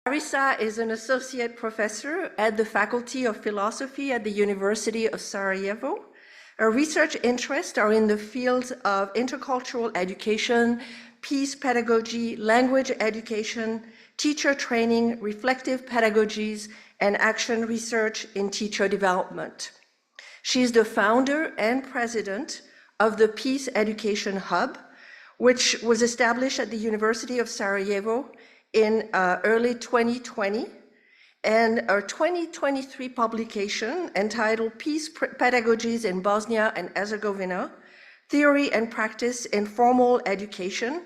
Larissa is an associate professor at the Faculty of Philosophy at the University of Sarajevo. Her research interests are in the fields of intercultural education, peace pedagogy, language education, teacher training, reflective pedagogies, and action research in teacher development. She is the founder and president of the Peace Education Hub, which was established at the University of Sarajevo in early 2020, and our 2023 publication entitled Peace Pedagogies in Bosnia and Herzegovina, Theory and Practice in Formal Education,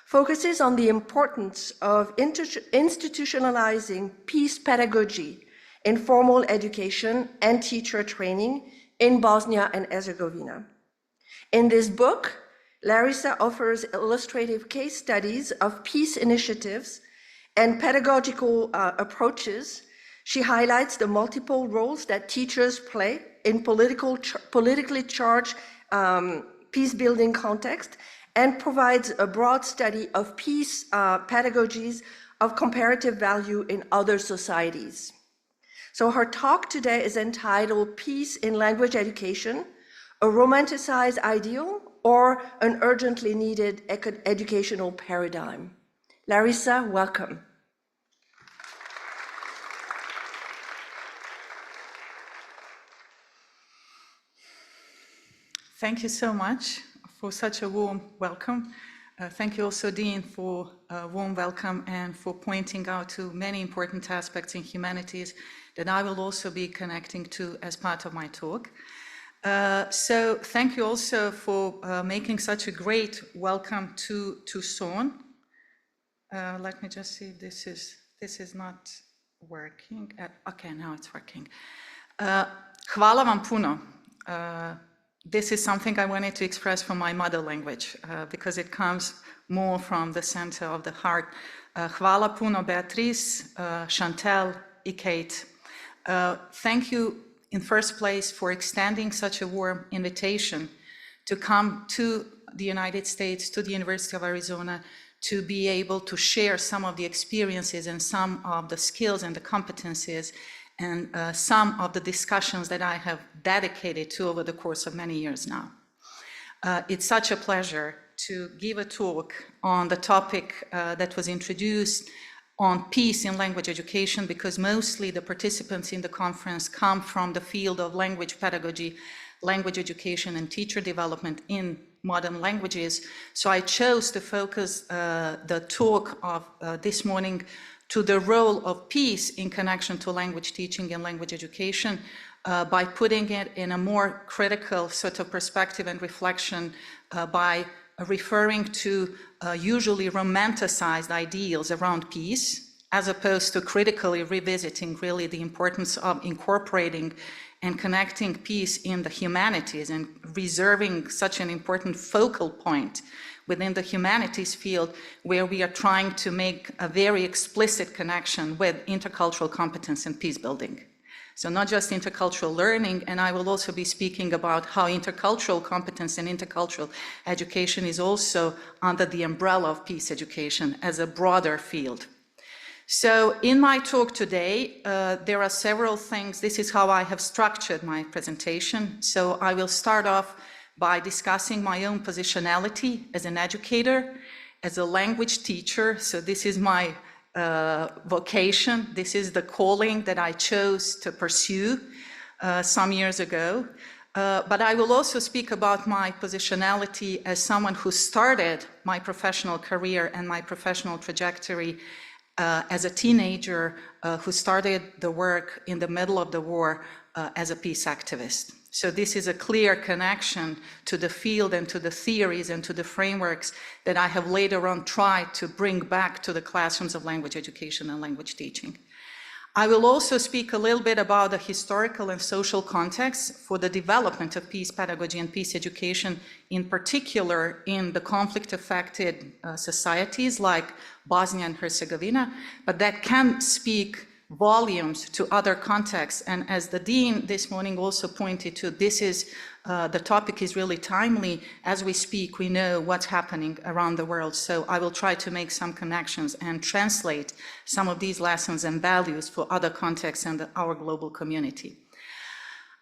focuses on the importance of institutionalizing peace pedagogy in formal education and teacher training in Bosnia and Herzegovina. In this book, Larissa offers illustrative case studies of peace initiatives and pedagogical approaches. She highlights the multiple roles that teachers play in politically charged peace-building context, and provides a broad study of peace pedagogies of comparative value in other societies. So her talk today is entitled Peace in Language Education, a romanticized ideal or an urgently needed educational paradigm. Larissa, welcome. Thank you so much for such a warm welcome. Thank you also, Dean, for a warm welcome and for pointing out to many important aspects in humanities that I will also be connecting to as part of my talk. So thank you also for making such a great welcome to Son. Let me just see if this is not working. Okay, now it's working. Hvala vam puno. This is something I wanted to express from my mother language because it comes more from the center of the heart. Hvala puno Beatrice, Chantal, 𝘍𝘐𝗫. Thank you in first place for extending such a warm invitation to come to the United States, to the University of Arizona, to be able to share some of the experiences and some of the skills and the competencies and some of the discussions that I have dedicated to over the course of many years now. It's such a pleasure to give a talk on the topic that was introduced on peace in language education, because mostly the participants in the conference come from the field of language pedagogy, language education, and teacher development in modern languages. So I chose to focus the talk of this morning to the role of peace in connection to language teaching and language education by putting it in a more critical sort of perspective and reflection by referring to usually romanticized ideals around peace, as opposed to critically revisiting really the importance of incorporating and connecting peace in the humanities and reserving such an important focal point within the humanities field where we are trying to make a very explicit connection with intercultural competence and peace building. So not just intercultural learning, and I will also be speaking about how intercultural competence and intercultural education is also under the umbrella of peace education as a broader field. So in my talk today, there are several things. This is how I have structured my presentation. So I will start off by discussing my own positionality as an educator, as a language teacher. So this is my vocation. This is the calling that I chose to pursue some years ago. But I will also speak about my positionality as someone who started my professional career and my professional trajectory as a teenager who started the work in the middle of the war as a peace activist. So this is a clear connection to the field and to the theories and to the frameworks that I have later on tried to bring back to the classrooms of language education and language teaching. I will also speak a little bit about the historical and social context for the development of peace pedagogy and peace education, in particular in the conflict-affected societies like Bosnia and Herzegovina, but that can speak volumes to other contexts. And as the Dean this morning also pointed to, this is the topic is really timely. As we speak, we know what's happening around the world. So I will try to make some connections and translate some of these lessons and values for other contexts and our global community.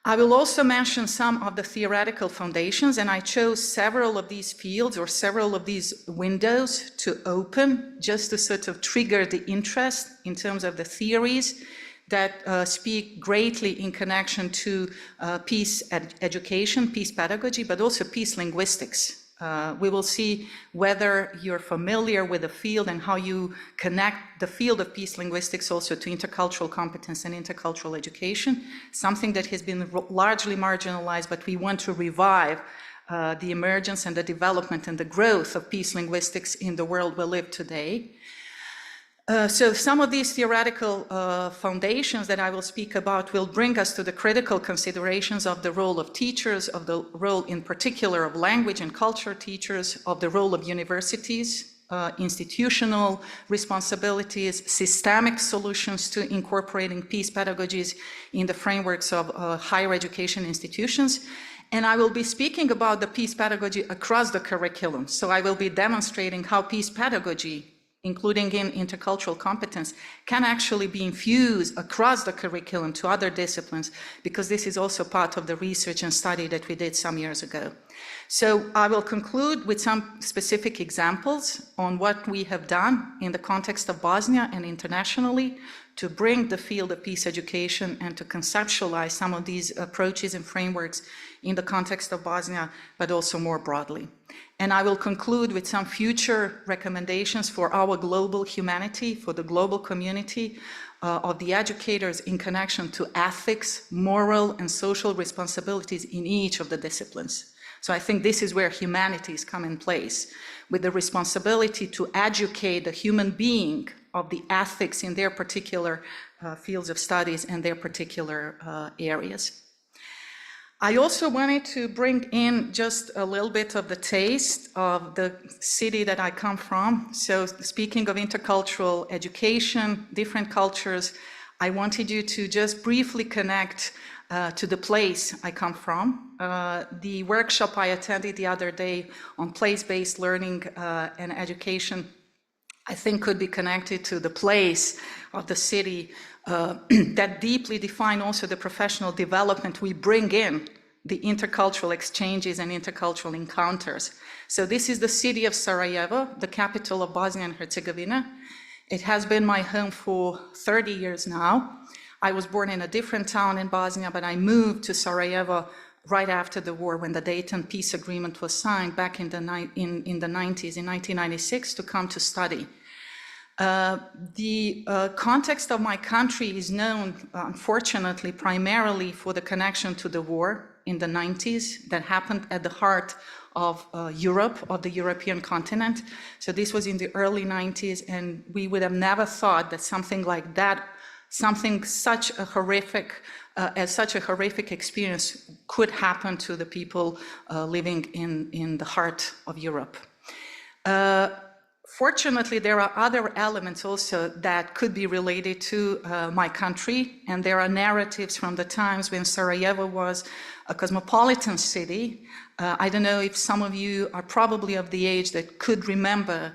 I will also mention some of the theoretical foundations, and I chose several of these fields or several of these windows to open just to sort of trigger the interest in terms of the theories that speak greatly in connection to peace education, peace pedagogy, but also peace linguistics. We will see whether you're familiar with the field and how you connect the field of peace linguistics also to intercultural competence and intercultural education, something that has been largely marginalized, but we want to revive the emergence and the development and the growth of peace linguistics in the world we live today. So some of these theoretical foundations that I will speak about will bring us to the critical considerations of the role of teachers, of the role in particular of language and culture teachers, of the role of universities, institutional responsibilities, systemic solutions to incorporating peace pedagogies in the frameworks of higher education institutions. And I will be speaking about the peace pedagogy across the curriculum. So I will be demonstrating how peace pedagogy, including in intercultural competence, can actually be infused across the curriculum to other disciplines, because this is also part of the research and study that we did some years ago. So I will conclude with some specific examples on what we have done in the context of Bosnia and internationally to bring the field of peace education and to conceptualize some of these approaches and frameworks in the context of Bosnia, but also more broadly. And I will conclude with some future recommendations for our global humanity, for the global community of the educators in connection to ethics, moral and social responsibilities in each of the disciplines. So I think this is where humanities come in place, with the responsibility to educate the human being of the ethics in their particular fields of studies and their particular areas. I also wanted to bring in just a little bit of the taste of the city that I come from. So speaking of intercultural education, different cultures, I wanted you to just briefly connect to the place I come from. The workshop I attended the other day on place-based learning and education, I think could be connected to the place of the city that deeply define also the professional development we bring in the intercultural exchanges and intercultural encounters. So this is the city of Sarajevo, the capital of Bosnia and Herzegovina. It has been my home for 30 years now. I was born in a different town in Bosnia, but I moved to Sarajevo right after the war when the Dayton Peace Agreement was signed back in the 90s, in 1996, to come to study. The context of my country is known, unfortunately, primarily for the connection to the war in the 90s that happened at the heart of Europe, of the European continent. So this was in the early 90s, and we would have never thought that something like that, something such a horrific, as such a horrific experience could happen to the people living in the heart of Europe. Fortunately, there are other elements also that could be related to my country, and there are narratives from the times when Sarajevo was a cosmopolitan city. I don't know if some of you are probably of the age that could remember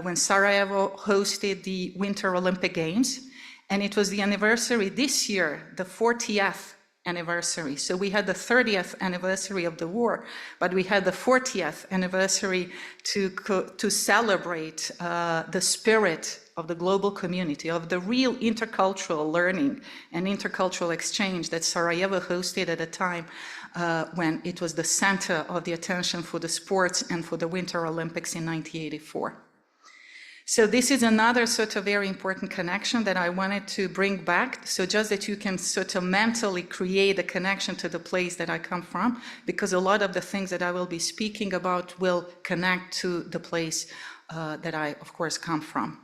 when Sarajevo hosted the Winter Olympic Games, and it was the anniversary this year, the 40th anniversary. So we had the 30th anniversary of the war, but we had the 40th anniversary to celebrate the spirit of the global community, of the real intercultural learning and intercultural exchange that Sarajevo hosted at a time when it was the center of the attention for the sports and for the Winter Olympics in 1984. So this is another sort of very important connection that I wanted to bring back, so just that you can sort of mentally create a connection to the place that I come from, because a lot of the things that I will be speaking about will connect to the place that I, of course, come from.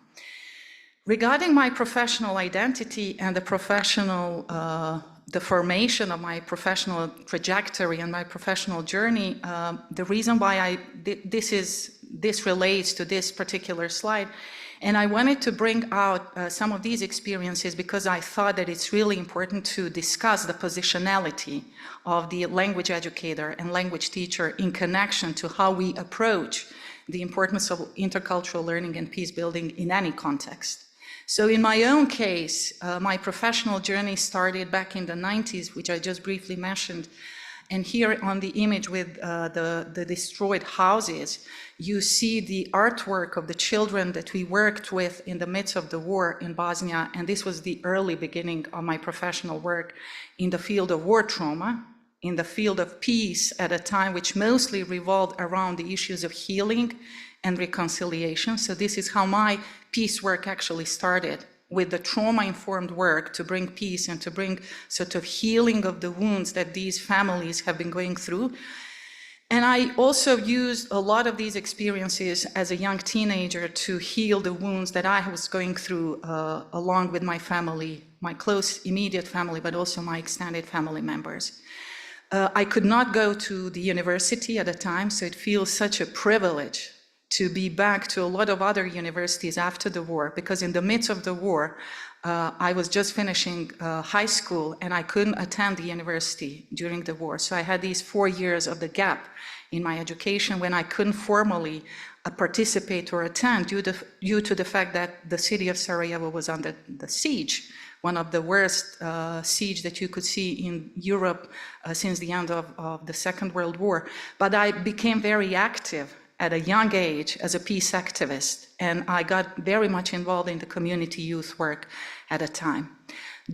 Regarding my professional identity and the professional, the formation of my professional trajectory and my professional journey, the reason why this relates to this particular slide, And I wanted to bring out some of these experiences because I thought that it's really important to discuss the positionality of the language educator and language teacher in connection to how we approach the importance of intercultural learning and peace building in any context. So in my own case, my professional journey started back in the 90s, which I just briefly mentioned. And here on the image with the destroyed houses, you see the artwork of the children that we worked with in the midst of the war in Bosnia. And this was the early beginning of my professional work in the field of war trauma, in the field of peace at a time which mostly revolved around the issues of healing and reconciliation. So this is how my peace work actually started, with the trauma-informed work to bring peace and to bring sort of healing of the wounds that these families have been going through. And I also used a lot of these experiences as a young teenager to heal the wounds that I was going through along with my family, my close immediate family, but also my extended family members. I could not go to the university at the time, so it feels such a privilege to be back to a lot of other universities after the war, because in the midst of the war, I was just finishing high school and I couldn't attend the university during the war. So I had these 4 years of the gap in my education when I couldn't formally participate or attend due to the fact that the city of Sarajevo was under the siege, one of the worst siege that you could see in Europe since the end of the Second World War. But I became very active at a young age as a peace activist, and I got very much involved in the community youth work at a time.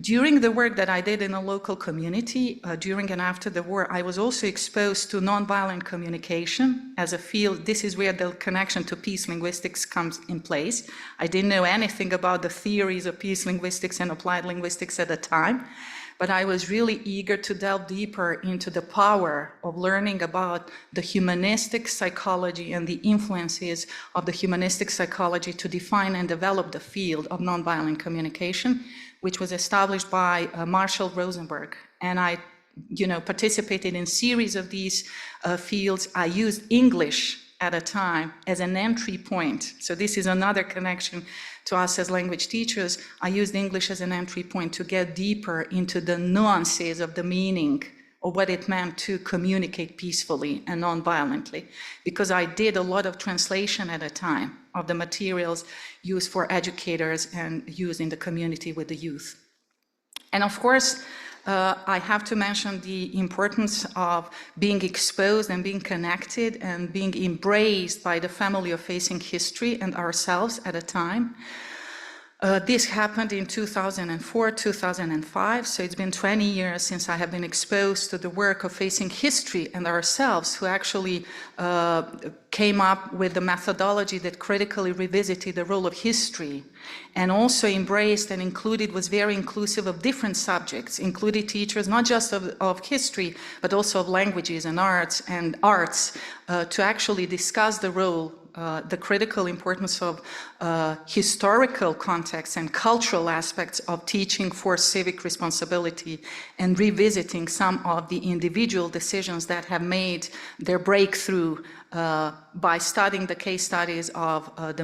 During the work that I did in a local community, during and after the war, I was also exposed to nonviolent communication as a field. This is where the connection to peace linguistics comes in place. I didn't know anything about the theories of peace linguistics and applied linguistics at the time, but I was really eager to delve deeper into the power of learning about the humanistic psychology and the influences of the humanistic psychology to define and develop the field of nonviolent communication, which was established by Marshall Rosenberg. And I participated in a series of these fields. I used English at a time as an entry point. So this is another connection to us as language teachers. I used English as an entry point to get deeper into the nuances of the meaning of what it meant to communicate peacefully and non-violently, because I did a lot of translation at a time of the materials used for educators and used in the community with the youth. And of course, I have to mention the importance of being exposed and being connected and being embraced by the family of Facing History and ourselves at a time. This happened in 2004, 2005, so it's been 20 years since I have been exposed to the work of Facing History and ourselves, who actually came up with the methodology that critically revisited the role of history and also embraced and included, was very inclusive of different subjects, included teachers not just of history, but also of languages and arts to actually discuss the role, the critical importance of historical context and cultural aspects of teaching for civic responsibility and revisiting some of the individual decisions that have made their breakthrough by studying the case studies of the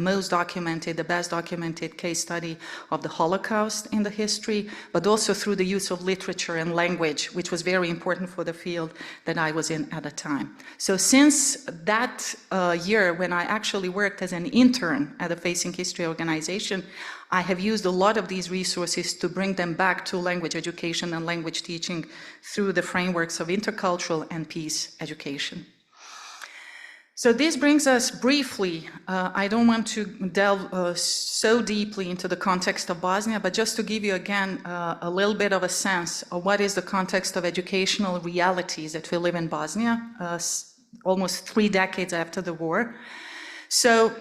best documented case study of the Holocaust in the history, but also through the use of literature and language, which was very important for the field that I was in at the time. So since that year, when I actually worked as an intern at the Facing History organization, I have used a lot of these resources to bring them back to language education and language teaching through the frameworks of intercultural and peace education. So this brings us briefly, I don't want to delve so deeply into the context of Bosnia, but just to give you again a little bit of a sense of what is the context of educational realities that we live in Bosnia, almost 3 decades after the war. So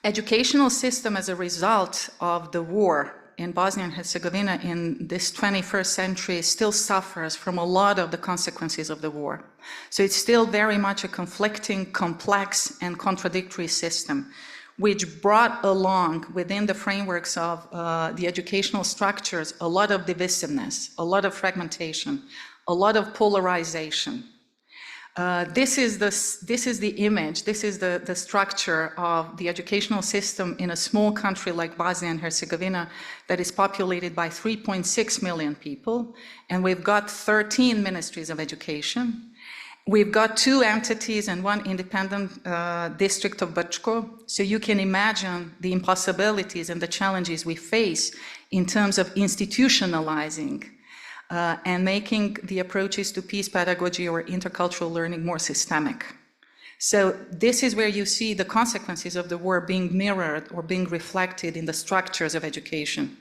educational system as a result of the war in Bosnia and Herzegovina in this 21st century still suffers from a lot of the consequences of the war. So it's still very much a conflicting, complex, and contradictory system, which brought along within the frameworks of the educational structures a lot of divisiveness, a lot of fragmentation, a lot of polarization. This is the image, this is the structure of the educational system in a small country like Bosnia and Herzegovina that is populated by 3.6 million people, and we've got 13 ministries of education. We've got 2 entities and 1 independent district of 𝙍𝙁, so you can imagine the impossibilities and the challenges we face in terms of institutionalizing and making the approaches to peace pedagogy or intercultural learning more systemic. So this is where you see the consequences of the war being mirrored or being reflected in the structures of education.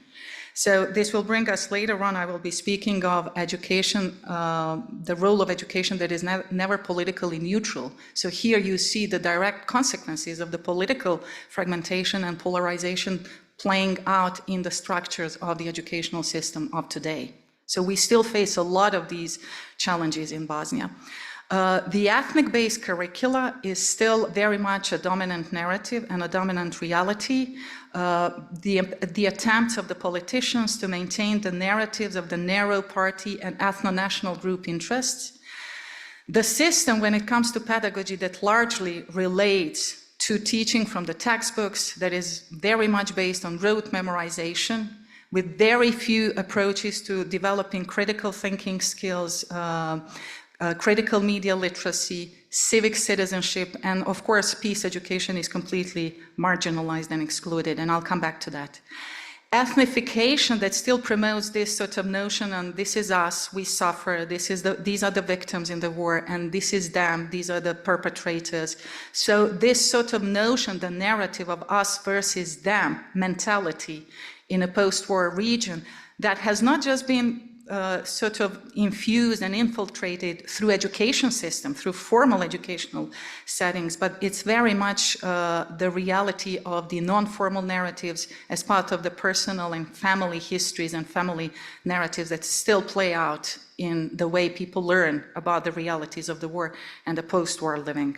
So this will bring us later on, I will be speaking of education, the role of education that is never politically neutral. So here you see the direct consequences of the political fragmentation and polarization playing out in the structures of the educational system of today. So we still face a lot of these challenges in Bosnia. The ethnic-based curricula is still very much a dominant narrative and a dominant reality. The attempts of the politicians to maintain the narratives of the narrow party and ethno-national group interests. The system, when it comes to pedagogy, that largely relates to teaching from the textbooks, that is very much based on rote memorization, with very few approaches to developing critical thinking skills, critical media literacy, civic citizenship, and of course, peace education is completely marginalized and excluded, and I'll come back to that. Ethnification that still promotes this sort of notion, and this is us, we suffer, these are the victims in the war, and this is them, these are the perpetrators. So this sort of notion, the narrative of us versus them mentality in a post-war region, that has not just been sort of infused and infiltrated through education system, through formal educational settings, but it's very much the reality of the non-formal narratives as part of the personal and family histories and family narratives that still play out in the way people learn about the realities of the war and the post-war living.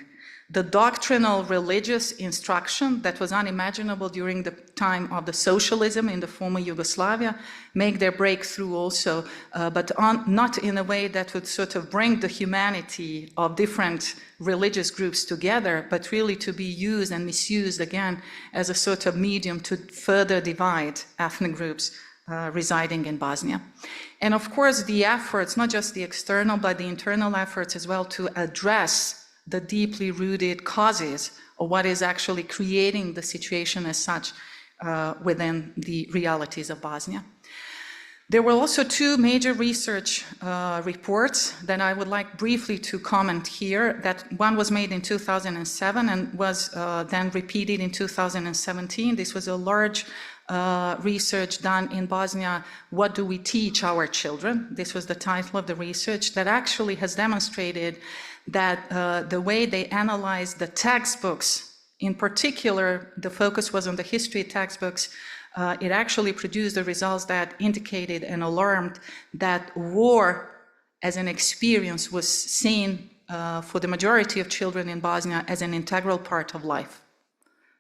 The doctrinal religious instruction that was unimaginable during the time of the socialism in the former Yugoslavia make their breakthrough also, but not in a way that would sort of bring the humanity of different religious groups together, but really to be used and misused again as a sort of medium to further divide ethnic groups residing in Bosnia. And of course, the efforts, not just the external, but the internal efforts as well to address the deeply rooted causes of what is actually creating the situation as such within the realities of Bosnia. There were also 2 major research reports that I would like briefly to comment here. That one was made in 2007 and was then repeated in 2017. This was a large research done in Bosnia, What Do We Teach Our Children? This was the title of the research that actually has demonstrated that the way they analyzed the textbooks, in particular, the focus was on the history textbooks, it actually produced the results that indicated and alarmed that war as an experience was seen for the majority of children in Bosnia as an integral part of life.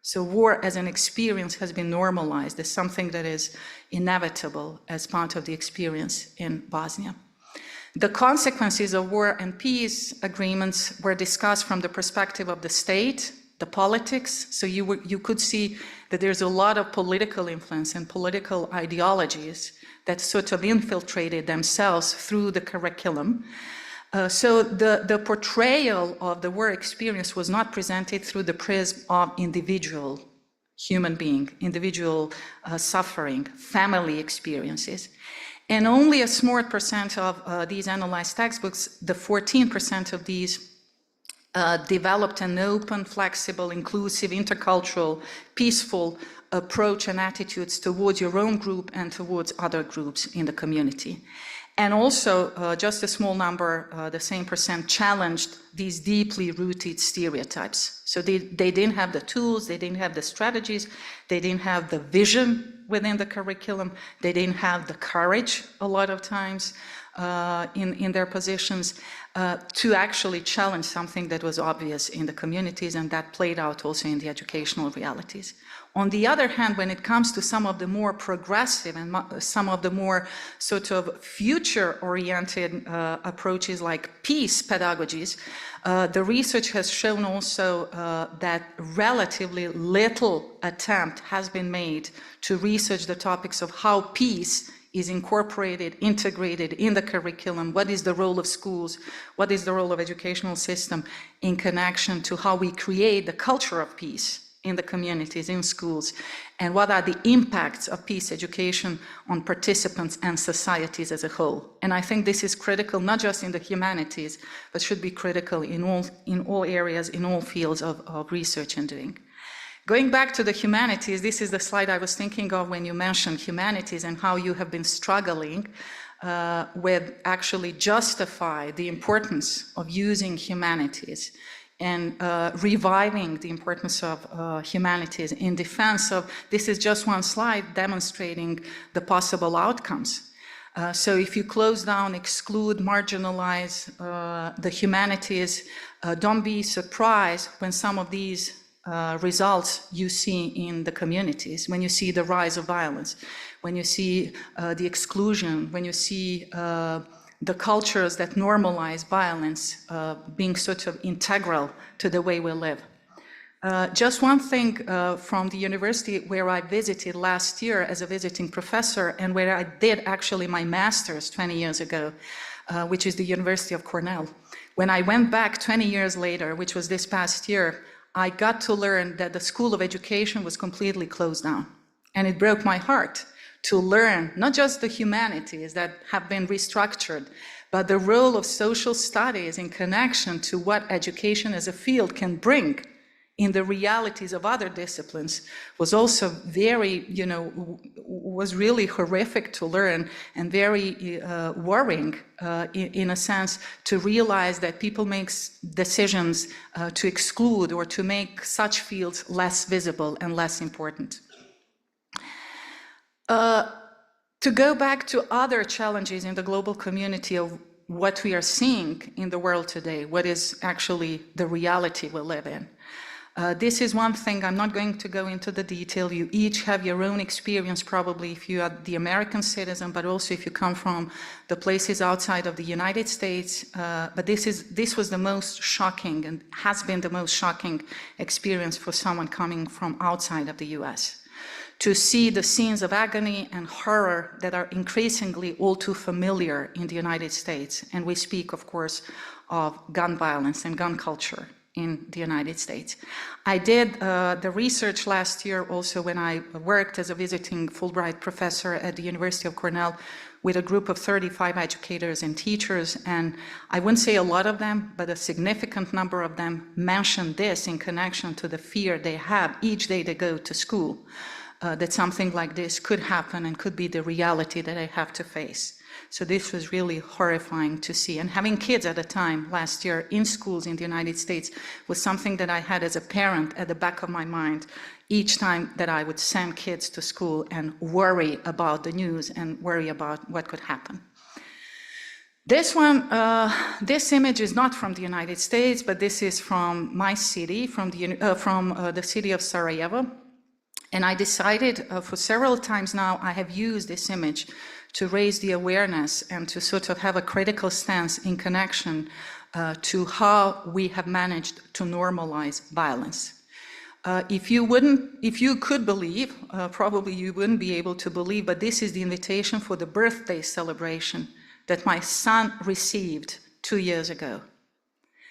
So war as an experience has been normalized as something that is inevitable as part of the experience in Bosnia. The consequences of war and peace agreements were discussed from the perspective of the state, the politics. So you could see that there's a lot of political influence and political ideologies that sort of infiltrated themselves through the curriculum. So the portrayal of the war experience was not presented through the prism of individual human being, individual suffering, family experiences. And only a small percent of these analyzed textbooks, the 14% of these developed an open, flexible, inclusive, intercultural, peaceful approach and attitudes towards your own group and towards other groups in the community. And also, just a small number, the same percent, challenged these deeply rooted stereotypes. So they didn't have the tools, they didn't have the strategies, they didn't have the vision within the curriculum, they didn't have the courage a lot of times in their positions to actually challenge something that was obvious in the communities, and that played out also in the educational realities. On the other hand, when it comes to some of the more progressive and some of the more sort of future-oriented approaches like peace pedagogies, the research has shown also that relatively little attempt has been made to research the topics of how peace is incorporated, integrated in the curriculum, what is the role of schools, what is the role of educational system in connection to how we create the culture of peace in the communities, in schools, and what are the impacts of peace education on participants and societies as a whole. And I think this is critical, not just in the humanities, but should be critical in all areas, in all fields of research and doing. Going back to the humanities, this is the slide I was thinking of when you mentioned humanities and how you have been struggling with actually justify the importance of using humanities and reviving the importance of humanities in defense of, this is just one slide demonstrating the possible outcomes. So if you close down, exclude, marginalize the humanities, don't be surprised when some of these results you see in the communities, when you see the rise of violence, when you see the exclusion, when you see the cultures that normalize violence being sort of integral to the way we live. Just one thing from the university where I visited last year as a visiting professor and where I did actually my master's 20 years ago, which is the University of Cornell. When I went back 20 years later, which was this past year, I got to learn that the School of Education was completely closed down. And it broke my heart to learn not just the humanities that have been restructured, but the role of social studies in connection to what education as a field can bring in the realities of other disciplines was also very, was really horrific to learn and very worrying in a sense to realize that people make decisions to exclude or to make such fields less visible and less important. To go back to other challenges in the global community of what we are seeing in the world today, what is actually the reality we live in. This is one thing, I'm not going to go into the detail. You each have your own experience probably if you are the American citizen, but also if you come from the places outside of the United States. But this was the most shocking and has been the most shocking experience for someone coming from outside of the US. To see the scenes of agony and horror that are increasingly all too familiar in the United States. And we speak, of course, of gun violence and gun culture in the United States. I did the research last year also when I worked as a visiting Fulbright professor at the University of Cornell with a group of 35 educators and teachers, and I wouldn't say a lot of them, but a significant number of them mentioned this in connection to the fear they have each day they go to school, that something like this could happen and could be the reality that I have to face. So this was really horrifying to see. And having kids at the time, last year, in schools in the United States was something that I had as a parent at the back of my mind each time that I would send kids to school and worry about the news and worry about what could happen. This one, this image is not from the United States, but this is from my city, from the city of Sarajevo. And I decided for several times now, I have used this image to raise the awareness and to sort of have a critical stance in connection to how we have managed to normalize violence. If you could believe, probably you wouldn't be able to believe, but this is the invitation for the birthday celebration that my son received 2 years ago.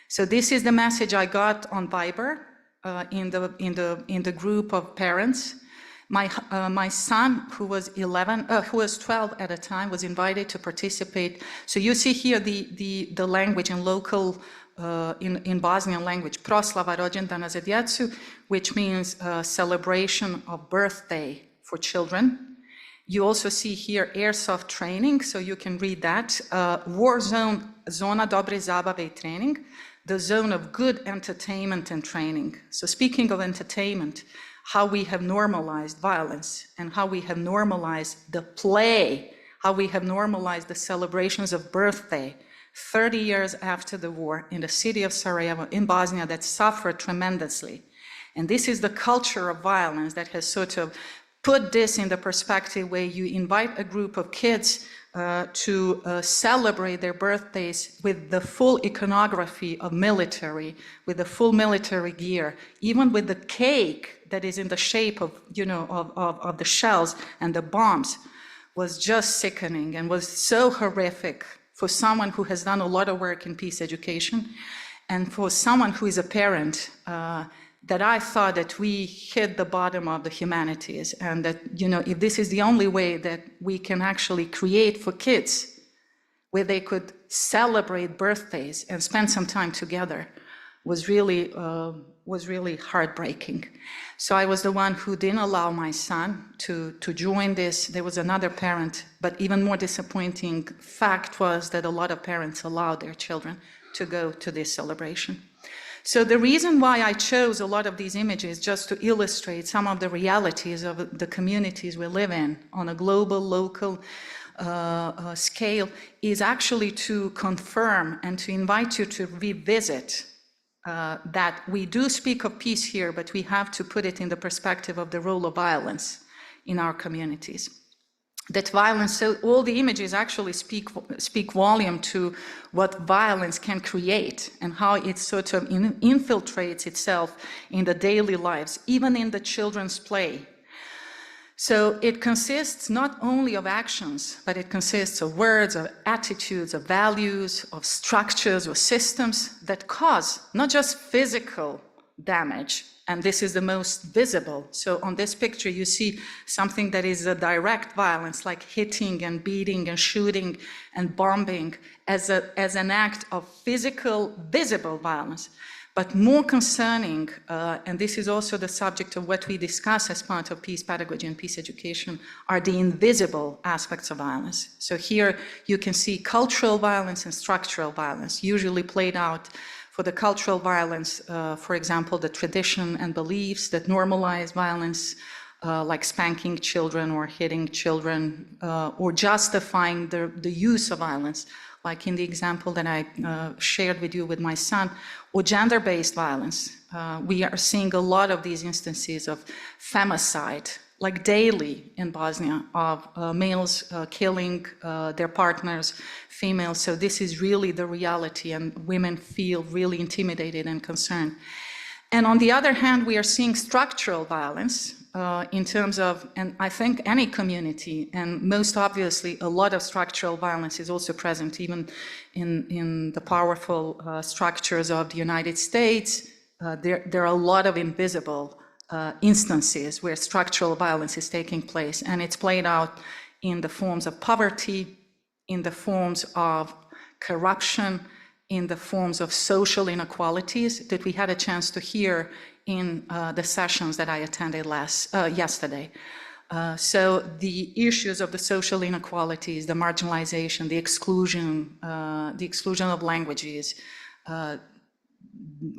So this is the message I got on Viber in the group of parents. My son, who was 12 at the time, was invited to participate. So you see here the language in local, in Bosnian language, proslava rođendana za djecu, which means celebration of birthday for children. You also see here airsoft training, so you can read that. War zone, zona dobre zabave I trening, the zone of good entertainment and training. So speaking of entertainment, how we have normalized violence and how we have normalized the play, how we have normalized the celebrations of birthday 30 years after the war in the city of Sarajevo in Bosnia that suffered tremendously. And this is the culture of violence that has sort of put this in the perspective where you invite a group of kids to celebrate their birthdays with the full iconography of military, with the full military gear, even with the cake that is in the shape of, of the shells and the bombs, was just sickening and was so horrific for someone who has done a lot of work in peace education and for someone who is a parent, that I thought that we hit the bottom of the humanities and that, if this is the only way that we can actually create for kids where they could celebrate birthdays and spend some time together was really heartbreaking. So I was the one who didn't allow my son to join this. There was another parent, but even more disappointing fact was that a lot of parents allowed their children to go to this celebration. So the reason why I chose a lot of these images just to illustrate some of the realities of the communities we live in on a global, local scale is actually to confirm and to invite you to revisit that we do speak of peace here, but we have to put it in the perspective of the role of violence in our communities. That violence, so all the images actually speak volume to what violence can create and how it sort of infiltrates itself in the daily lives, even in the children's play. So it consists not only of actions, but it consists of words, of attitudes, of values, of structures, or systems that cause not just physical damage, and this is the most visible. So on this picture, you see something that is a direct violence, like hitting and beating and shooting and bombing as an act of physical, visible violence. But more concerning, and this is also the subject of what we discuss as part of peace pedagogy and peace education, are the invisible aspects of violence. So here you can see cultural violence and structural violence, usually played out for the cultural violence, for example, the tradition and beliefs that normalize violence, like spanking children or hitting children, or justifying the use of violence, like in the example that I shared with you with my son, or gender-based violence. We are seeing a lot of these instances of femicide, like daily in Bosnia, of males killing their partners, females. So this is really the reality, and women feel really intimidated and concerned. And on the other hand, we are seeing structural violence in terms of, and I think any community, and most obviously a lot of structural violence is also present even in the powerful structures of the United States. There are a lot of invisible instances where structural violence is taking place, and it's played out in the forms of poverty, in the forms of corruption, in the forms of social inequalities that we had a chance to hear in the sessions that I attended yesterday. So the issues of the social inequalities, the marginalization, the exclusion of languages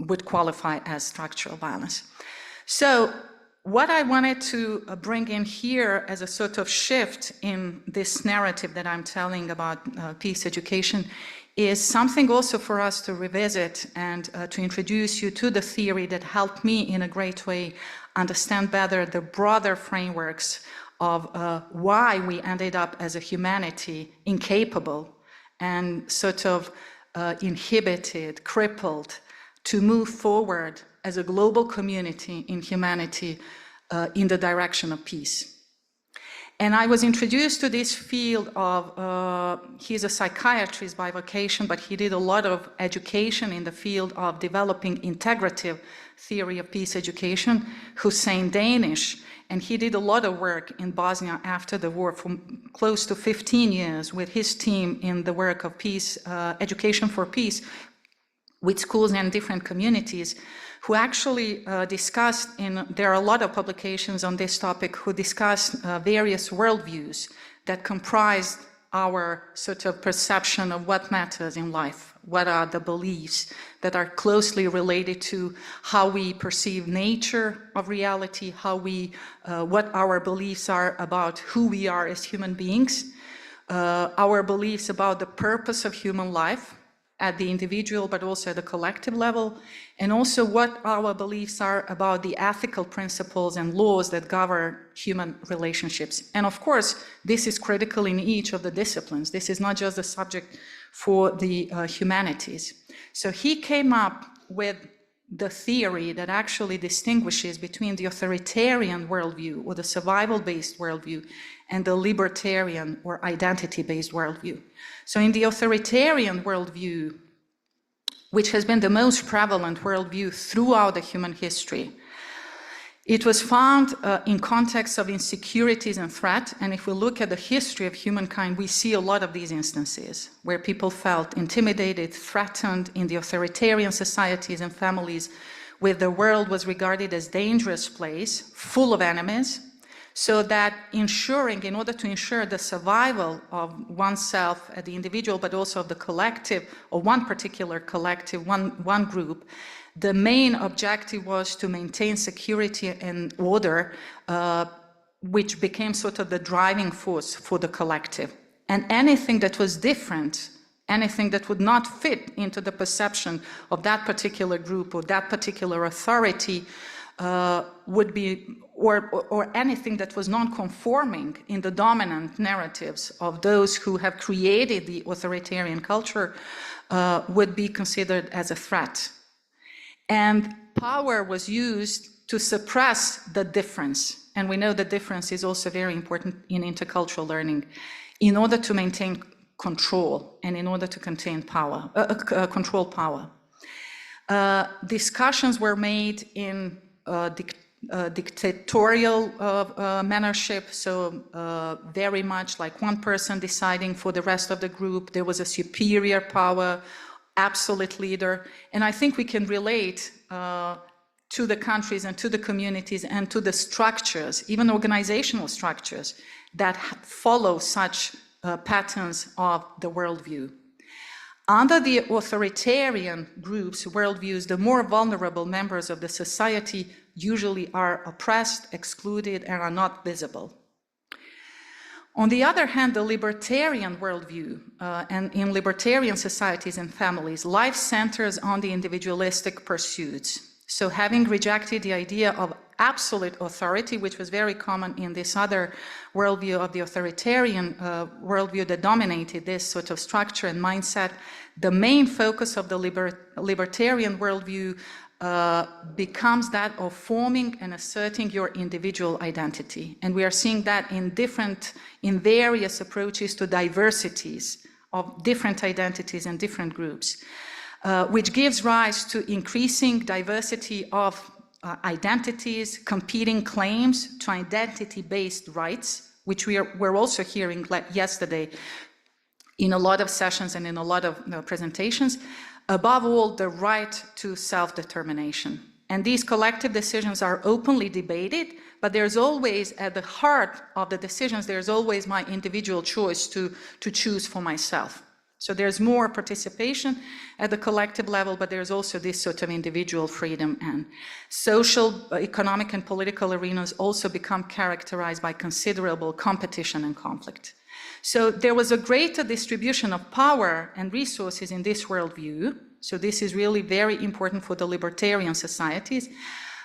would qualify as structural violence. So what I wanted to bring in here as a sort of shift in this narrative that I'm telling about peace education is something also for us to revisit and to introduce you to the theory that helped me in a great way understand better the broader frameworks of why we ended up as a humanity incapable and sort of inhibited, crippled to move forward as a global community in humanity in the direction of peace. And I was introduced to this field of, he's a psychiatrist by vocation, but he did a lot of education in the field of developing integrative theory of peace education, 𝙍𝙤𝙤, and he did a lot of work in Bosnia after the war for close to 15 years with his team in the work of peace, education for peace, with schools and different communities, who actually discussed, there are a lot of publications on this topic, who discuss various worldviews that comprise our sort of perception of what matters in life, what are the beliefs that are closely related to how we perceive nature of reality, how we, what our beliefs are about who we are as human beings, our beliefs about the purpose of human life at the individual, but also at the collective level, and also what our beliefs are about the ethical principles and laws that govern human relationships. And of course, this is critical in each of the disciplines. This is not just a subject for the humanities. So he came up with the theory that actually distinguishes between the authoritarian worldview or the survival-based worldview and the libertarian or identity-based worldview. So in the authoritarian worldview, which has been the most prevalent worldview throughout the human history, it was found in context of insecurities and threat. And if we look at the history of humankind, we see a lot of these instances where people felt intimidated, threatened in the authoritarian societies and families, where the world was regarded as a dangerous place, full of enemies, so that in order to ensure the survival of oneself at the individual, but also of the collective, or one particular collective, one group, the main objective was to maintain security and order, which became sort of the driving force for the collective. And anything that was different, anything that would not fit into the perception of that particular group or that particular authority would be, or anything that was non-conforming in the dominant narratives of those who have created the authoritarian culture would be considered as a threat. And power was used to suppress the difference. And we know the difference is also very important in intercultural learning, in order to maintain control and in order to contain power, control power. Discussions were made in dictatorial mannership, so very much like one person deciding for the rest of the group. There was a superior power, absolute leader, and I think we can relate to the countries and to the communities and to the structures, even organizational structures, that follow such patterns of the worldview. Under the authoritarian groups' worldviews, the more vulnerable members of the society usually are oppressed, excluded, and are not visible. On the other hand, the libertarian worldview, and in libertarian societies and families, life centers on the individualistic pursuits. So having rejected the idea of absolute authority, which was very common in this other worldview of the authoritarian worldview that dominated this sort of structure and mindset, the main focus of the libertarian worldview becomes that of forming and asserting your individual identity. And we are seeing that in various approaches to diversities of different identities and different groups, which gives rise to increasing diversity of identities, competing claims to identity-based rights, which we're also hearing yesterday in a lot of sessions and in a lot of presentations. Above all, the right to self-determination. And these collective decisions are openly debated, but there's always, at the heart of the decisions, there's always my individual choice to choose for myself. So there's more participation at the collective level, but there's also this sort of individual freedom, and social, economic, and political arenas also become characterized by considerable competition and conflict. So there was a greater distribution of power and resources in this worldview. So this is really very important for the libertarian societies.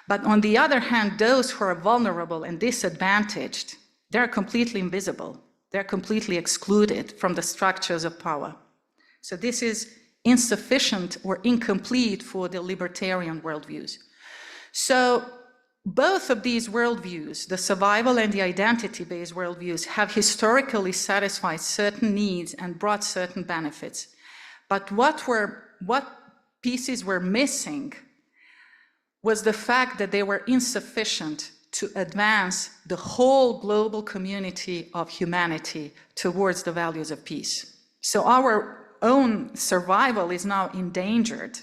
But on the other hand, those who are vulnerable and disadvantaged, they're completely invisible. They're completely excluded from the structures of power. So this is insufficient or incomplete for the libertarian worldviews. So both of these worldviews, the survival and the identity-based worldviews, have historically satisfied certain needs and brought certain benefits. But what pieces were missing was the fact that they were insufficient to advance the whole global community of humanity towards the values of peace. So our own survival is now endangered.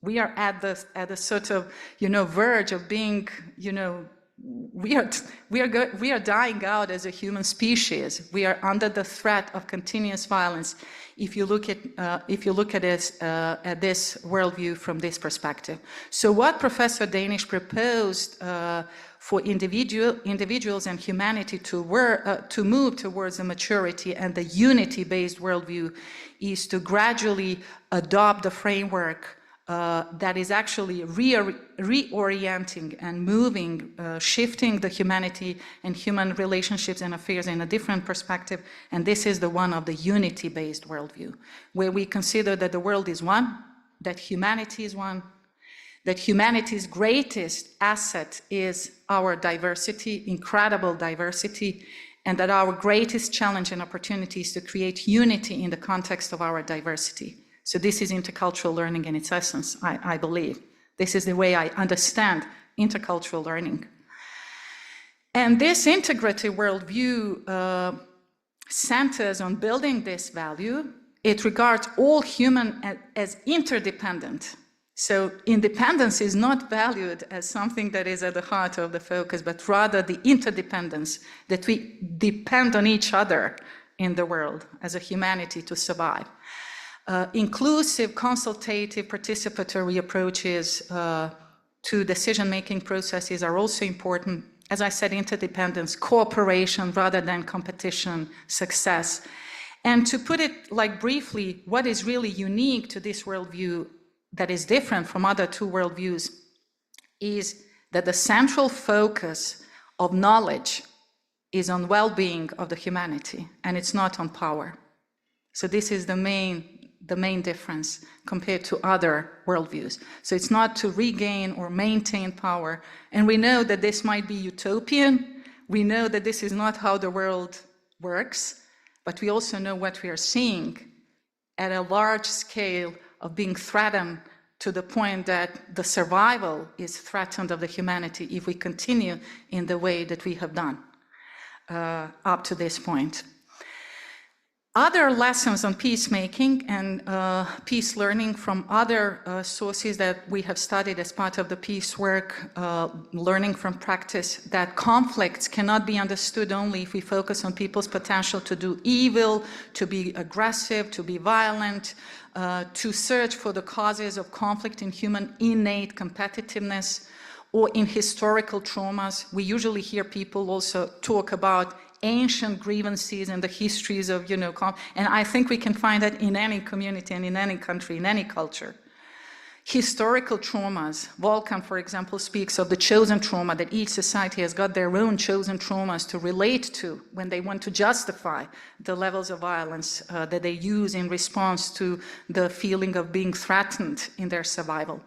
We are at the sort of, verge of being, we are dying out as a human species. We are under the threat of continuous violence. If you look at this worldview from this perspective. So what Professor Danish proposed for individuals and humanity to move towards a maturity and the unity-based worldview is to gradually adopt the framework that is actually reorienting and moving, shifting the humanity and human relationships and affairs in a different perspective. And this is the one of the unity-based worldview, where we consider that the world is one, that humanity is one, that humanity's greatest asset is our diversity, incredible diversity, and that our greatest challenge and opportunity is to create unity in the context of our diversity. So this is intercultural learning in its essence, I believe. This is the way I understand intercultural learning. And this integrative worldview centers on building this value. It regards all human as interdependent. So independence is not valued as something that is at the heart of the focus, but rather the interdependence, that we depend on each other in the world as a humanity to survive. Inclusive, consultative, participatory approaches to decision-making processes are also important. As I said, interdependence, cooperation rather than competition, success. And to put it like briefly, what is really unique to this worldview that is different from other two worldviews is that the central focus of knowledge is on well-being of the humanity, and it's not on power. So this is the main difference compared to other worldviews. So it's not to regain or maintain power. And we know that this might be utopian. We know that this is not how the world works, but we also know what we are seeing at a large scale of being threatened to the point that the survival is threatened of the humanity if we continue in the way that we have done up to this point. Other lessons on peacemaking and peace learning from other sources that we have studied as part of the peace work, learning from practice, that conflicts cannot be understood only if we focus on people's potential to do evil, to be aggressive, to be violent, to search for the causes of conflict in human innate competitiveness or in historical traumas. We usually hear people also talk about ancient grievances and the histories of, and I think we can find that in any community and in any country, in any culture. Historical traumas. Volkan, for example, speaks of the chosen trauma, that each society has got their own chosen traumas to relate to when they want to justify the levels of violence that they use in response to the feeling of being threatened in their survival.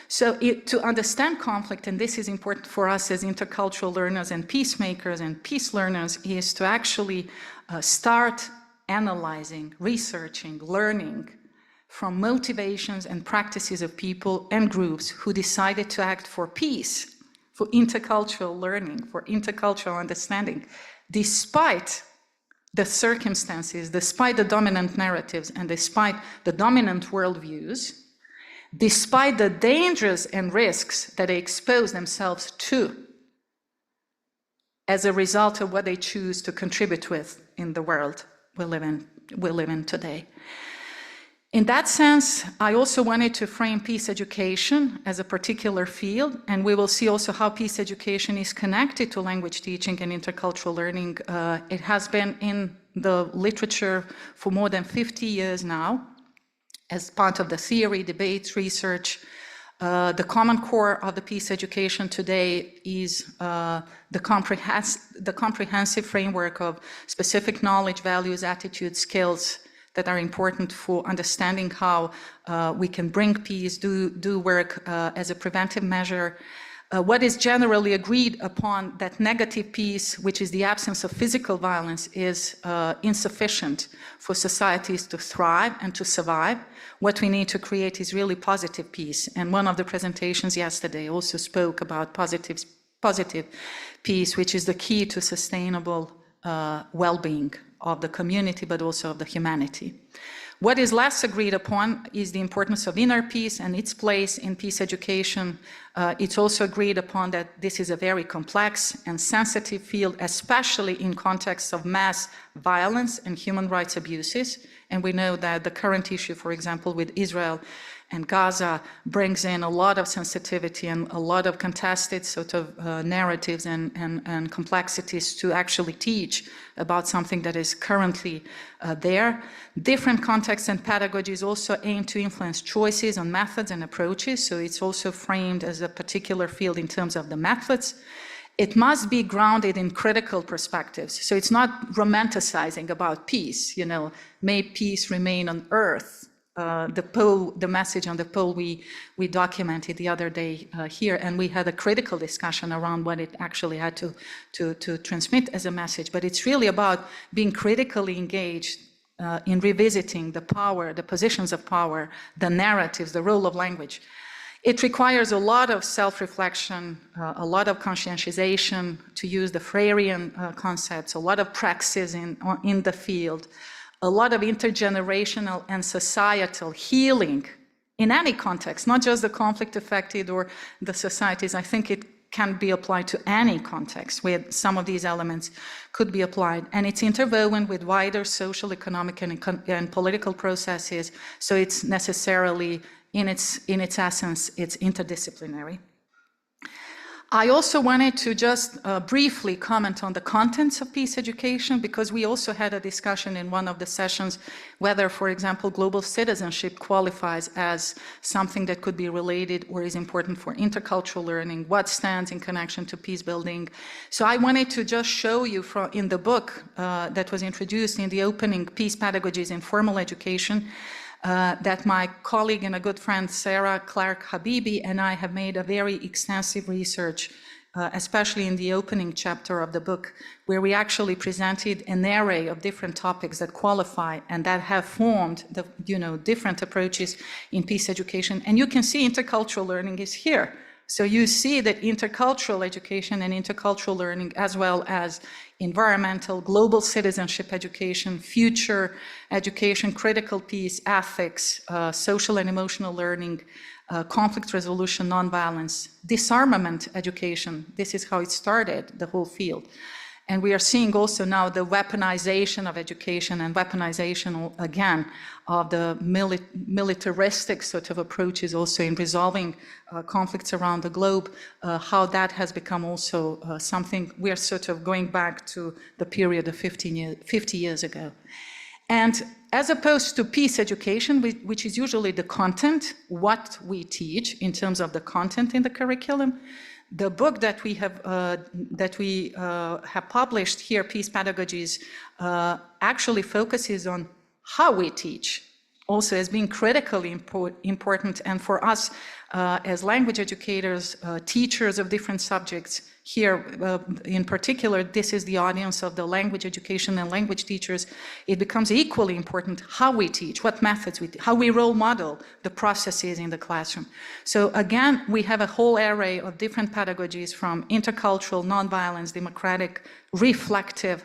So to understand conflict, and this is important for us as intercultural learners and peacemakers and peace learners, is to actually start analyzing, researching, learning from motivations and practices of people and groups who decided to act for peace, for intercultural learning, for intercultural understanding, despite the circumstances, despite the dominant narratives, and despite the dominant worldviews, despite the dangers and risks that they expose themselves to as a result of what they choose to contribute with in the world we live in today. In that sense, I also wanted to frame peace education as a particular field, and we will see also how peace education is connected to language teaching and intercultural learning. It has been in the literature for more than 50 years now, as part of the theory, debates, research. The common core of the peace education today is the comprehensive framework of specific knowledge, values, attitudes, skills that are important for understanding how we can bring peace, do work as a preventive measure. What is generally agreed upon, that negative peace, which is the absence of physical violence, is insufficient for societies to thrive and to survive. What we need to create is really positive peace. And one of the presentations yesterday also spoke about positive peace, which is the key to sustainable well-being of the community, but also of the humanity. What is less agreed upon is the importance of inner peace and its place in peace education. It's also agreed upon that this is a very complex and sensitive field, especially in contexts of mass violence and human rights abuses. And we know that the current issue, for example, with Israel and Gaza brings in a lot of sensitivity and a lot of contested sort of narratives and complexities to actually teach about something that is currently there. Different contexts and pedagogies also aim to influence choices on methods and approaches, so it's also framed as a particular field in terms of the methods. It must be grounded in critical perspectives, so it's not romanticizing about peace, may peace remain on earth. The message on the poll we documented the other day here, and we had a critical discussion around what it actually had to transmit as a message. But it's really about being critically engaged in revisiting the power, the positions of power, the narratives, the role of language. It requires a lot of self-reflection, a lot of conscientization, to use the Freirean concepts, a lot of praxis in the field, a lot of intergenerational and societal healing in any context, not just the conflict affected or the societies. I think it can be applied to any context where some of these elements could be applied. And it's interwoven with wider social, economic, and political processes. So it's necessarily, in its essence, it's interdisciplinary. I also wanted to just briefly comment on the contents of peace education, because we also had a discussion in one of the sessions whether, for example, global citizenship qualifies as something that could be related or is important for intercultural learning, what stands in connection to peace building. So I wanted to just show you in the book that was introduced in the opening, Peace Pedagogies in Formal Education, that my colleague and a good friend, Sarah Clarke-Habibi, and I have made a very extensive research, especially in the opening chapter of the book, where we actually presented an array of different topics that qualify and that have formed the different approaches in peace education. And you can see intercultural learning is here. So you see that intercultural education and intercultural learning, as well as environmental, global citizenship education, future education, critical peace, ethics, social and emotional learning, conflict resolution, nonviolence, disarmament education. This is how it started, the whole field. And we are seeing also now the weaponization of education and weaponization, again, of the militaristic sort of approaches also in resolving conflicts around the globe, how that has become also something we are sort of going back to the period of 50 years ago. And as opposed to peace education, which is usually the content, what we teach in terms of the content in the curriculum, the book that we have published here, Peace Pedagogies, actually focuses on how we teach, also as being critically important. And for us, as language educators, teachers of different subjects, here in particular, this is the audience of the language education and language teachers. It becomes equally important how we teach, what methods we teach, how we role model the processes in the classroom. So again, we have a whole array of different pedagogies, from intercultural, nonviolence, democratic, reflective,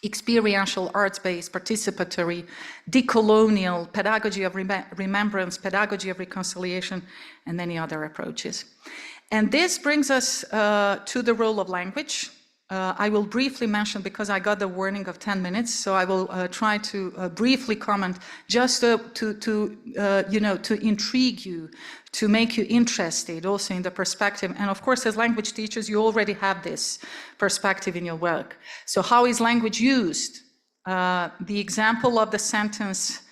experiential, arts-based, participatory, decolonial, pedagogy of remembrance, pedagogy of reconciliation, and many other approaches. And this brings us to the role of language. I will briefly mention, because I got the warning of 10 minutes, so I will try to briefly comment, just to intrigue you, to make you interested also in the perspective. And of course, as language teachers, you already have this perspective in your work. So how is language used? The example of the sentence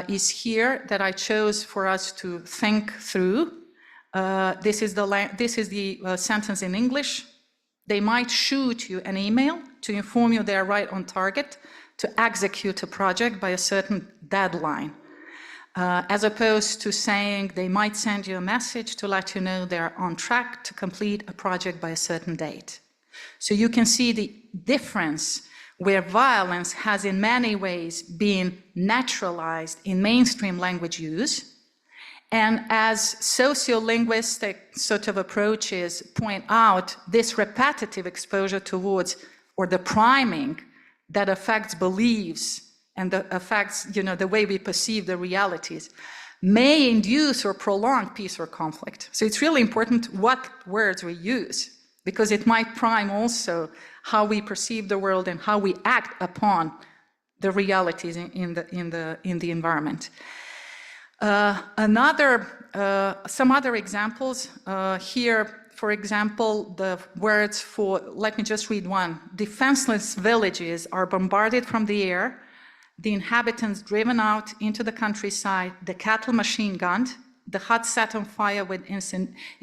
is here that I chose for us to think through. This is the sentence in English. They might shoot you an email to inform you they are right on target to execute a project by a certain deadline, as opposed to saying they might send you a message to let you know they're on track to complete a project by a certain date. So you can see the difference where violence has in many ways been naturalized in mainstream language use. And as sociolinguistic sort of approaches point out, this repetitive exposure towards, or the priming that affects beliefs and the effects, the way we perceive the realities, may induce or prolong peace or conflict. So it's really important what words we use, because it might prime also how we perceive the world and how we act upon the realities in the environment. Some other examples here. For example, the words for, let me just read one. Defenseless villages are bombarded from the air, the inhabitants driven out into the countryside, the cattle machine gunned, the hut set on fire with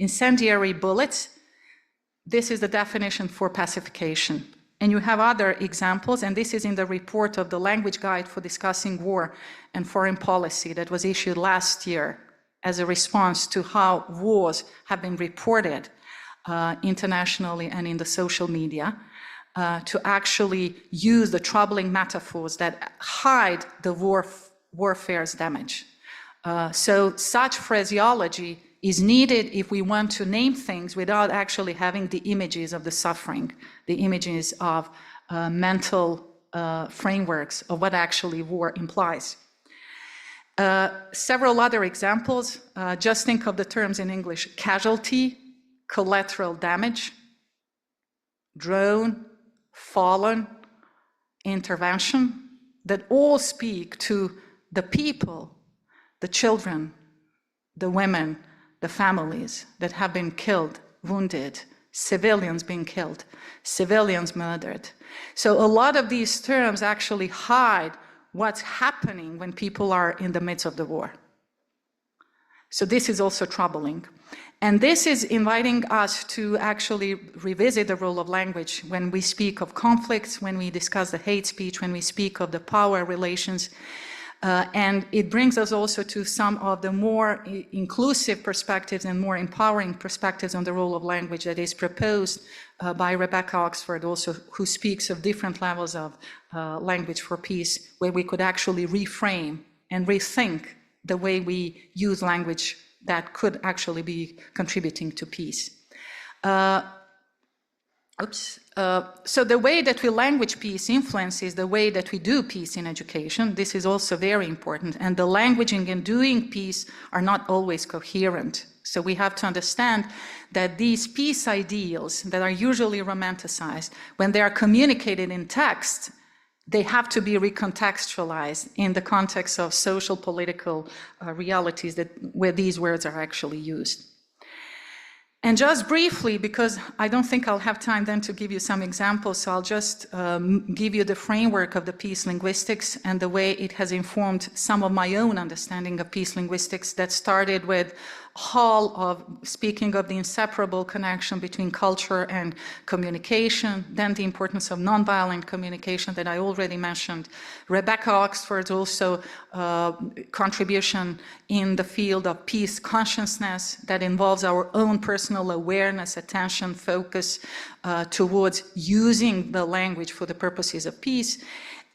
incendiary bullets. This is the definition for pacification. And you have other examples, and this is in the report of the Language Guide for Discussing War and Foreign Policy that was issued last year as a response to how wars have been reported internationally and in the social media, to actually use the troubling metaphors that hide the warfare's damage. So such phraseology is needed if we want to name things without actually having the images of the suffering, the images of mental frameworks of what actually war implies. Several other examples, just think of the terms in English: casualty, collateral damage, drone, fallen, intervention, that all speak to the people, the children, the women, the families that have been killed, wounded, civilians being killed, civilians murdered. So a lot of these terms actually hide what's happening when people are in the midst of the war. So this is also troubling. And this is inviting us to actually revisit the role of language when we speak of conflicts, when we discuss the hate speech, when we speak of the power relations. And it brings us also to some of the more inclusive perspectives and more empowering perspectives on the role of language that is proposed by Rebecca Oxford, also, who speaks of different levels of language for peace, where we could actually reframe and rethink the way we use language that could actually be contributing to peace. So the way that we language peace influences the way that we do peace in education. This is also very important. And the languaging and doing peace are not always coherent. So we have to understand that these peace ideals that are usually romanticized, when they are communicated in text, they have to be recontextualized in the context of social, political realities where these words are actually used. And just briefly, because I don't think I'll have time then to give you some examples, so I'll just give you the framework of the peace linguistics and the way it has informed some of my own understanding of peace linguistics that started with Hall of speaking of the inseparable connection between culture and communication, then the importance of nonviolent communication that I already mentioned. Rebecca Oxford's also contribution in the field of peace consciousness that involves our own personal awareness, attention, focus towards using the language for the purposes of peace.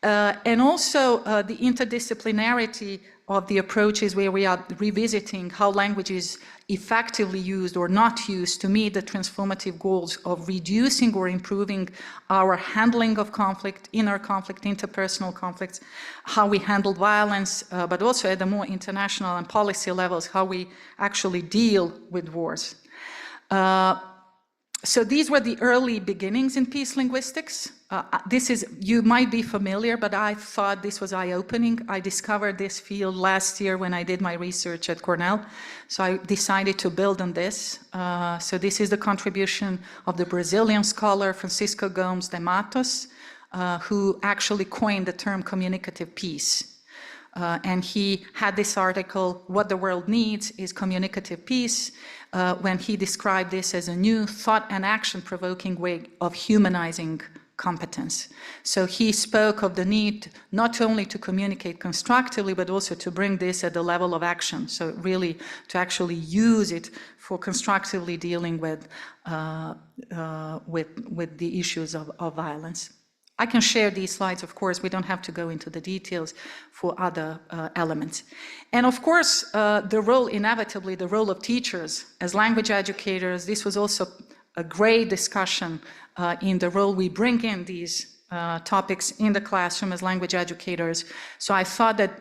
And also the interdisciplinarity of the approaches where we are revisiting how language is effectively used or not used to meet the transformative goals of reducing or improving our handling of conflict, inner conflict, interpersonal conflicts, how we handle violence, but also at the more international and policy levels, how we actually deal with wars. So these were the early beginnings in peace linguistics. You might be familiar, but I thought this was eye-opening. I discovered this field last year when I did my research at Cornell. So I decided to build on this. So this is the contribution of the Brazilian scholar Francisco Gomes de Matos, who actually coined the term communicative peace. And he had this article, What the World Needs is Communicative Peace, when he described this as a new thought and action-provoking way of humanizing competence. So he spoke of the need not only to communicate constructively, but also to bring this at the level of action. So really to actually use it for constructively dealing with the issues of violence. I can share these slides, of course. We don't have to go into the details for other elements. And of course, inevitably, the role of teachers as language educators, this was also a great discussion in the role we bring in these topics in the classroom as language educators. So I thought that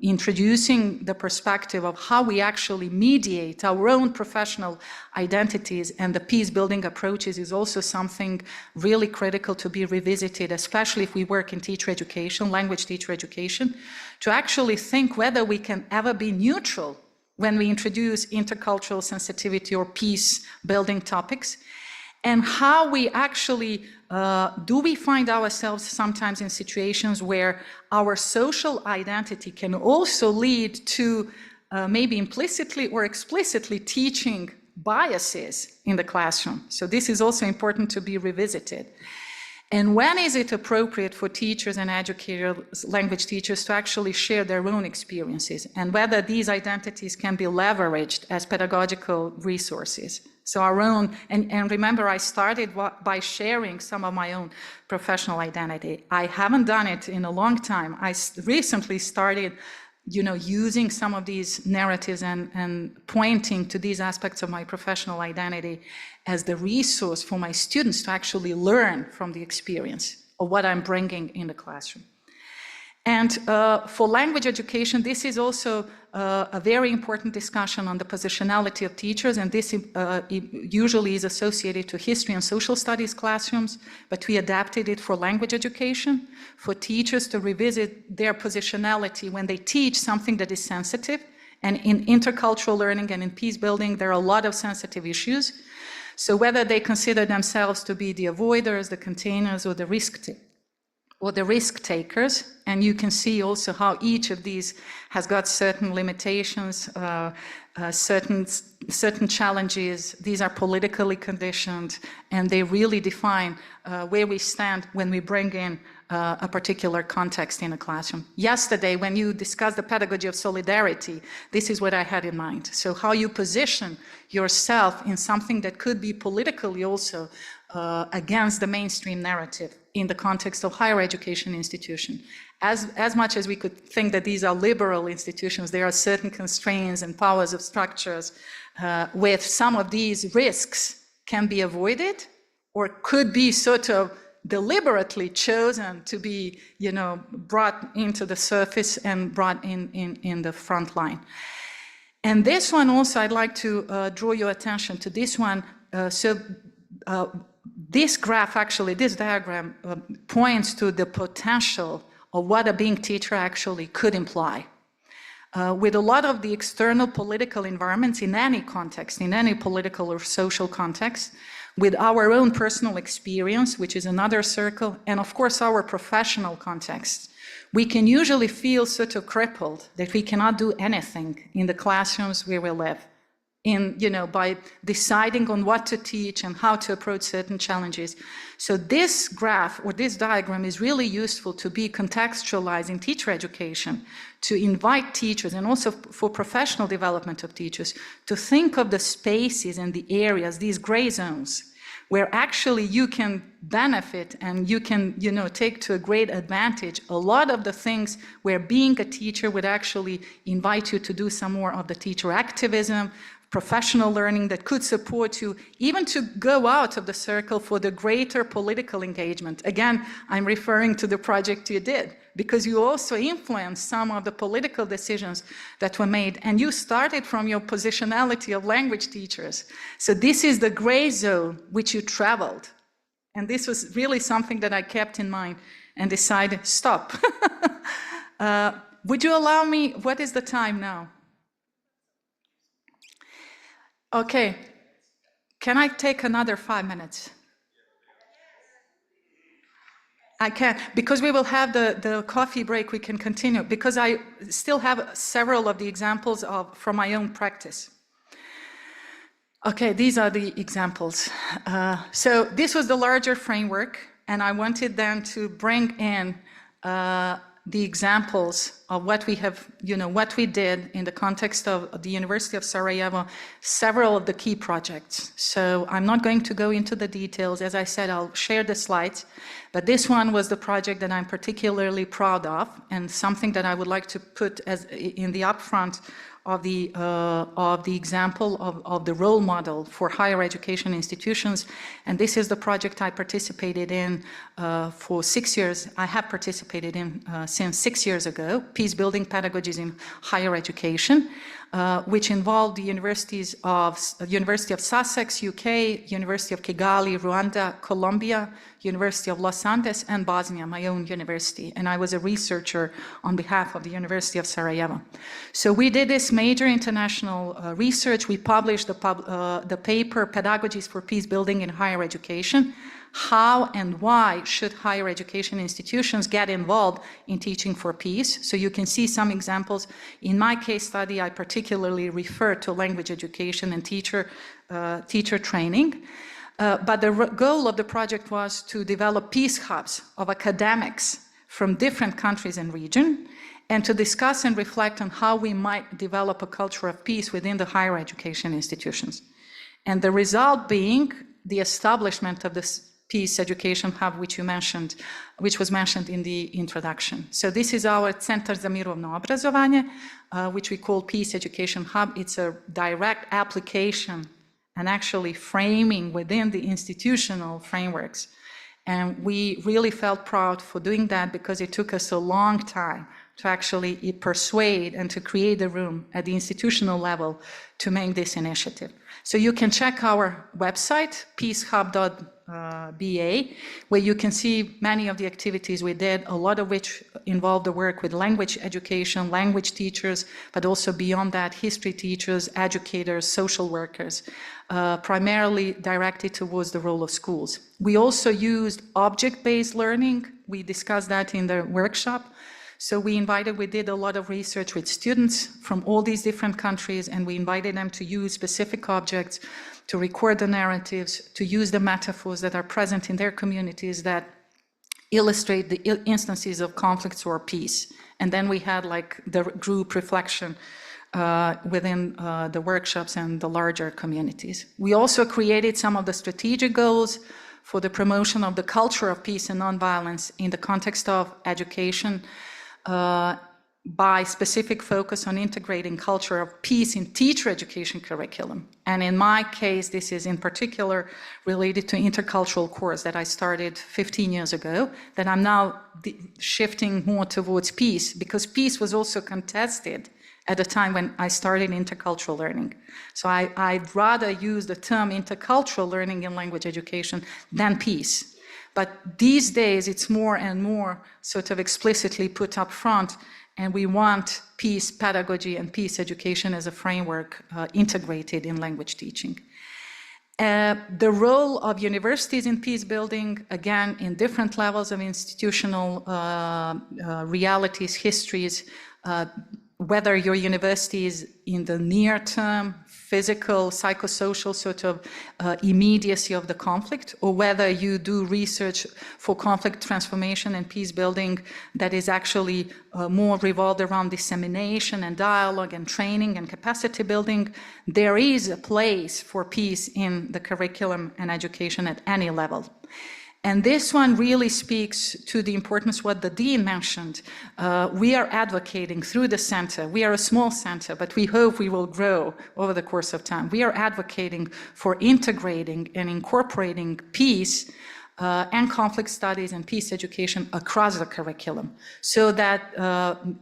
introducing the perspective of how we actually mediate our own professional identities and the peace-building approaches is also something really critical to be revisited, especially if we work in teacher education, language teacher education, to actually think whether we can ever be neutral when we introduce intercultural sensitivity or peace-building topics, and how we actually, do we find ourselves sometimes in situations where our social identity can also lead to maybe implicitly or explicitly teaching biases in the classroom. So this is also important to be revisited. And when is it appropriate for teachers and educators, language teachers, to actually share their own experiences, and whether these identities can be leveraged as pedagogical resources? So our own, and remember, I started by sharing some of my own professional identity. I haven't done it in a long time. I recently started, using some of these narratives and pointing to these aspects of my professional identity as the resource for my students to actually learn from the experience of what I'm bringing in the classroom. And for language education, this is also a very important discussion on the positionality of teachers, and this usually is associated to history and social studies classrooms, but we adapted it for language education, for teachers to revisit their positionality when they teach something that is sensitive. And in intercultural learning and in peace building, there are a lot of sensitive issues. So whether they consider themselves to be the avoiders, the containers, or the risk takers, and you can see also how each of these has got certain limitations, certain challenges. These are politically conditioned, and they really define where we stand when we bring in a particular context in a classroom. Yesterday, when you discussed the pedagogy of solidarity, this is what I had in mind. So how you position yourself in something that could be politically also against the mainstream narrative in the context of higher education institution. As much as we could think that these are liberal institutions, there are certain constraints and powers of structures with some of these risks can be avoided or could be sort of deliberately chosen to be, brought into the surface and brought in the front line. And this one also, I'd like to draw your attention to this one. This graph, actually, this diagram points to the potential of what a being teacher actually could imply. With a lot of the external political environments in any context, in any political or social context, with our own personal experience, which is another circle, and of course our professional context, we can usually feel sort of crippled that we cannot do anything in the classrooms where we live, by deciding on what to teach and how to approach certain challenges. So this graph or this diagram is really useful to be contextualized in teacher education, to invite teachers and also for professional development of teachers to think of the spaces and the areas, these gray zones, where actually you can benefit and you can, take to a great advantage a lot of the things where being a teacher would actually invite you to do some more of the teacher activism, professional learning that could support you even to go out of the circle for the greater political engagement. Again, I'm referring to the project you did, because you also influenced some of the political decisions that were made, and you started from your positionality of language teachers. So this is the gray zone which you traveled. And this was really something that I kept in mind and decided, stop. Would you allow me, what is the time now? Okay, can I take another 5 minutes? I can, because we will have the coffee break, we can continue, because I still have several of the examples from my own practice. Okay, these are the examples. So this was the larger framework, and I wanted then to bring in the examples of what we have, what we did in the context of the University of Sarajevo, several of the key projects. So I'm not going to go into the details. As I said, I'll share the slides, but this one was the project that I'm particularly proud of and something that I would like to put as in the upfront of the example of the role model for higher education institutions. And this is the project I participated in for 6 years. I have participated in since 6 years ago, Peace Building Pedagogies in Higher Education, which involved the University of Sussex, UK, University of Kigali, Rwanda, Colombia, University of Los Andes, and Bosnia, my own university. And I was a researcher on behalf of the University of Sarajevo. So we did this major international research. We published the paper, Pedagogies for Peace Building in Higher Education. How and why should higher education institutions get involved in teaching for peace? So you can see some examples. In my case study, I particularly refer to language education and teacher training. But the goal of the project was to develop peace hubs of academics from different countries and regions, and to discuss and reflect on how we might develop a culture of peace within the higher education institutions. And the result being the establishment of this Peace Education Hub, which was mentioned in the introduction. So this is our Centar za mirovno obrazovanje, which we call Peace Education Hub. It's a direct application and actually framing within the institutional frameworks. And we really felt proud for doing that because it took us a long time to actually persuade and to create the room at the institutional level to make this initiative. So you can check our website, peacehub.ba, where you can see many of the activities we did, a lot of which involved the work with language education, language teachers, but also beyond that, history teachers, educators, social workers, primarily directed towards the role of schools. We also used object-based learning. We discussed that in the workshop. So we did a lot of research with students from all these different countries, and we invited them to use specific objects, to record the narratives, to use the metaphors that are present in their communities that illustrate the instances of conflicts or peace. And then we had like the group reflection within the workshops and the larger communities. We also created some of the strategic goals for the promotion of the culture of peace and nonviolence in the context of education, by specific focus on integrating culture of peace in teacher education curriculum. And in my case, this is in particular related to intercultural course that I started 15 years ago, that I'm now shifting more towards peace, because peace was also contested at the time when I started intercultural learning. So I'd rather use the term intercultural learning in language education than peace. But these days, it's more and more sort of explicitly put up front, and we want peace pedagogy and peace education as a framework integrated in language teaching. The role of universities in peace building, again, in different levels of institutional realities, histories, whether your university is in the near term, physical, psychosocial sort of immediacy of the conflict, or whether you do research for conflict transformation and peace building that is actually more revolved around dissemination and dialogue and training and capacity building, there is a place for peace in the curriculum and education at any level. And this one really speaks to the importance what the Dean mentioned. We are advocating through the center. We are a small center, but we hope we will grow over the course of time. We are advocating for integrating and incorporating peace and conflict studies and peace education across the curriculum, so that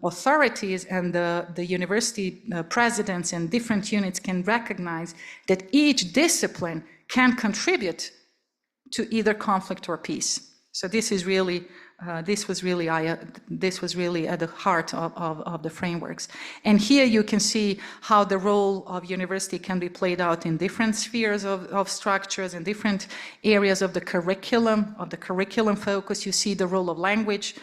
authorities and the university presidents and different units can recognize that each discipline can contribute to either conflict or peace. So this is really, this was really at the heart of the frameworks. And here you can see how the role of university can be played out in different spheres of structures and different areas of the curriculum focus. You see the role of language,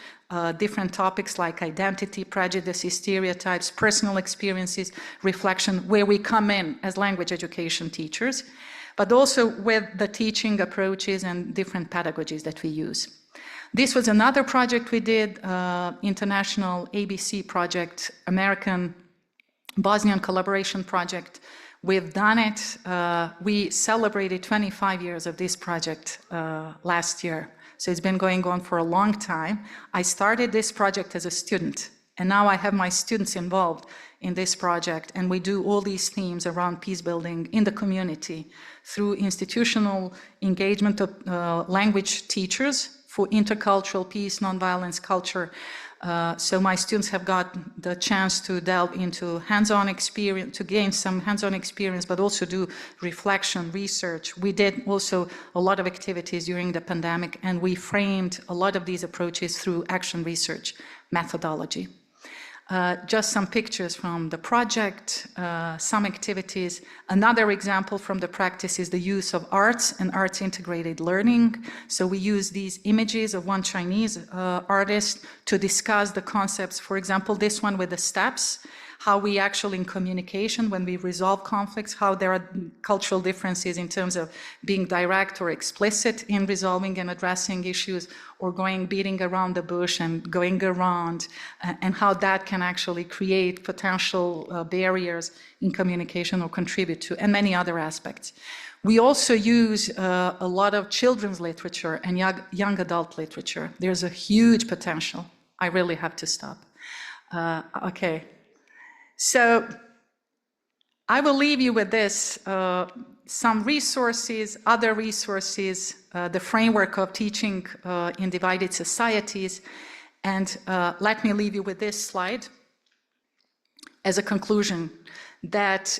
different topics like identity, prejudices, stereotypes, personal experiences, reflection, where we come in as language education teachers, but also with the teaching approaches and different pedagogies that we use. This was another project we did, international ABC project, American Bosnian collaboration project. We've done it. We celebrated 25 years of this project last year. So it's been going on for a long time. I started this project as a student, And now I have my students involved in this project, and we do all these themes around peace building in the community through institutional engagement of language teachers for intercultural peace, nonviolence, culture. So my students have got the chance to delve into hands-on experience, to gain some hands-on experience, but also do reflection, research. We did also a lot of activities during the pandemic, and we framed a lot of these approaches through action research methodology. Just some pictures from the project, some activities. Another example from the practice is the use of arts and arts integrated learning. So we use these images of one Chinese artist to discuss the concepts. For example, this one with the steps, how we actually in communication, when we resolve conflicts, how there are cultural differences in terms of being direct or explicit in resolving and addressing issues, or beating around the bush and going around, and how that can actually create potential barriers in communication or contribute to, and many other aspects. We also use a lot of children's literature and young adult literature. There's a huge potential. I really have to stop. Okay. So I will leave you with this, some resources, other resources, the framework of teaching in divided societies, and let me leave you with this slide as a conclusion, that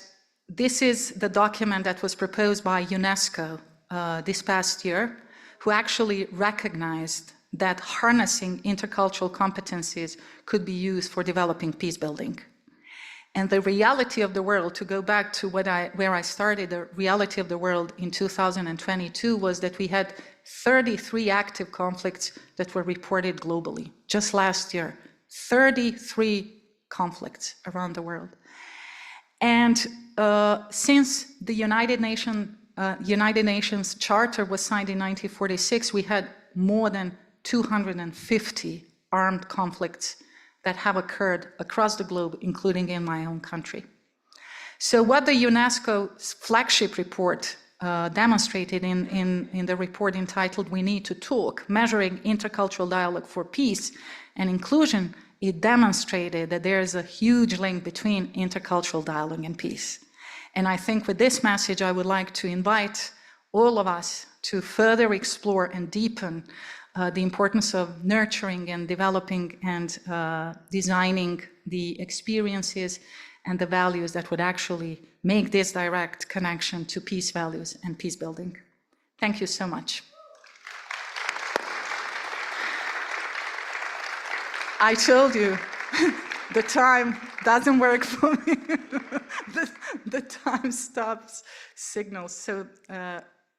this is the document that was proposed by UNESCO this past year, who actually recognized that harnessing intercultural competencies could be used for developing peace building. And the reality of the world, to go back to where I started, the reality of the world in 2022 was that we had 33 active conflicts that were reported globally. Just last year, 33 conflicts around the world. And since the United Nations Charter was signed in 1946, we had more than 250 armed conflicts that have occurred across the globe, including in my own country. So what the UNESCO's flagship report demonstrated in the report entitled "We Need to Talk, Measuring Intercultural Dialogue for Peace and Inclusion," it demonstrated that there is a huge link between intercultural dialogue and peace. And I think with this message, I would like to invite all of us to further explore and deepen the importance of nurturing and developing and designing the experiences and the values that would actually make this direct connection to peace values and peace building. Thank you so much. I told you, the time doesn't work for me. the time stops signals. So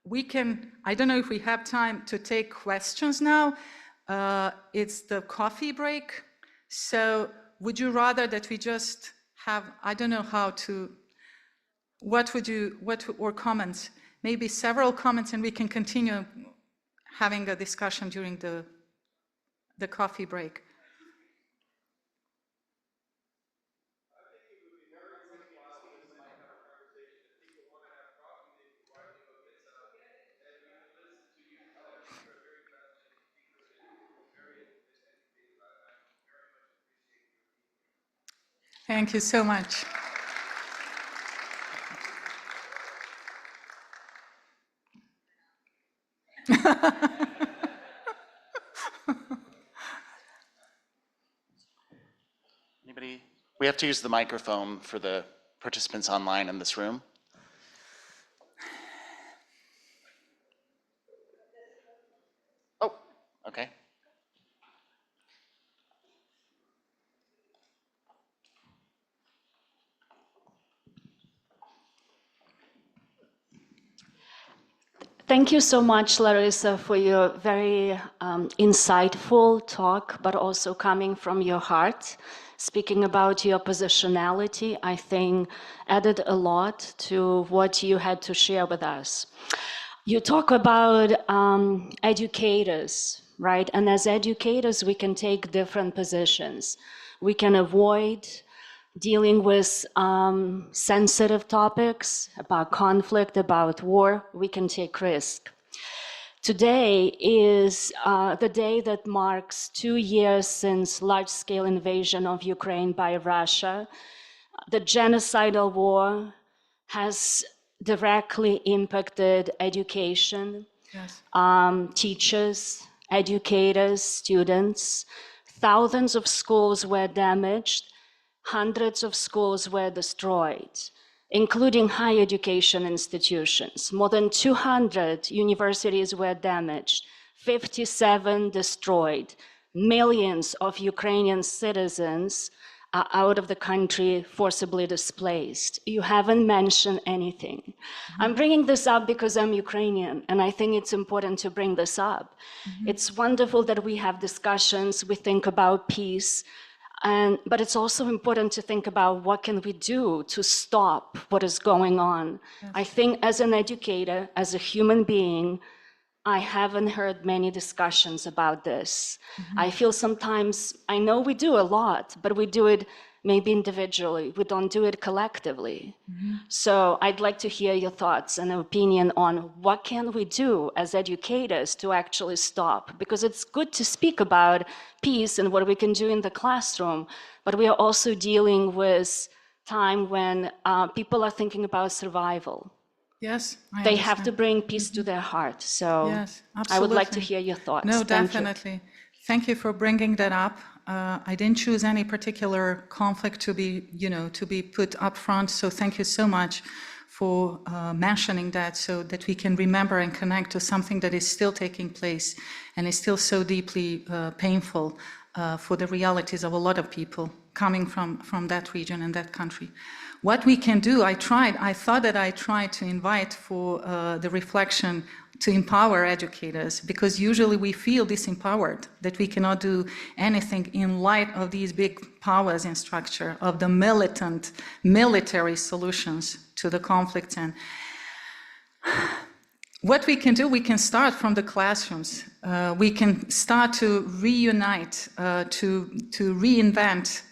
we can, I don't know if we have time to take questions now. It's the coffee break. So would you rather that we just have, I don't know how to, or comments, maybe several comments, and we can continue having a discussion during the coffee break. Thank you so much. Anybody? We have to use the microphone for the participants online in this room. Oh, okay. Thank you so much, Larissa, for your very insightful talk, but also coming from your heart. Speaking about your positionality, I think added a lot to what you had to share with us. You talk about educators, right? And as educators, we can take different positions. We can avoid dealing with sensitive topics about conflict, about war. We can take risk. Today is the day that marks 2 years since large-scale invasion of Ukraine by Russia. The genocidal war has directly impacted education, Yes. Teachers, educators, students. Thousands of schools were damaged, hundreds of schools were destroyed, including higher education institutions. More than 200 universities were damaged, 57 destroyed. Millions of Ukrainian citizens are out of the country, forcibly displaced. You haven't mentioned anything. I'm bringing this up because I'm Ukrainian, and I think it's important to bring this up. It's wonderful that we have discussions, we think about peace, but it's also important to think about what can we do to stop what is going on. I think as an educator, as a human being, I haven't heard many discussions about this. I feel sometimes, I know we do a lot, but we do it maybe individually. We don't do it collectively. So I'd like to hear your thoughts and opinion on what can we do as educators to actually stop, because it's good to speak about peace and what we can do in the classroom, but we are also dealing with time when people are thinking about survival. Yes, They have to bring peace to their heart. So yes, I would like to absolutely. hear your thoughts. No, Thank you. definitely. Thank you for bringing that up. I didn't choose any particular conflict to be, to be put up front. So thank you so much for mentioning that, so that we can remember and connect to something that is still taking place and is still so deeply painful for the realities of a lot of people coming from that region and that country. What we can do, I thought that I tried to invite for the reflection to empower educators, because usually we feel disempowered, that we cannot do anything in light of these big powers in structure, of the militant, military solutions to the conflicts. And what we can do, we can start from the classrooms. We can start to reunite, to reinvent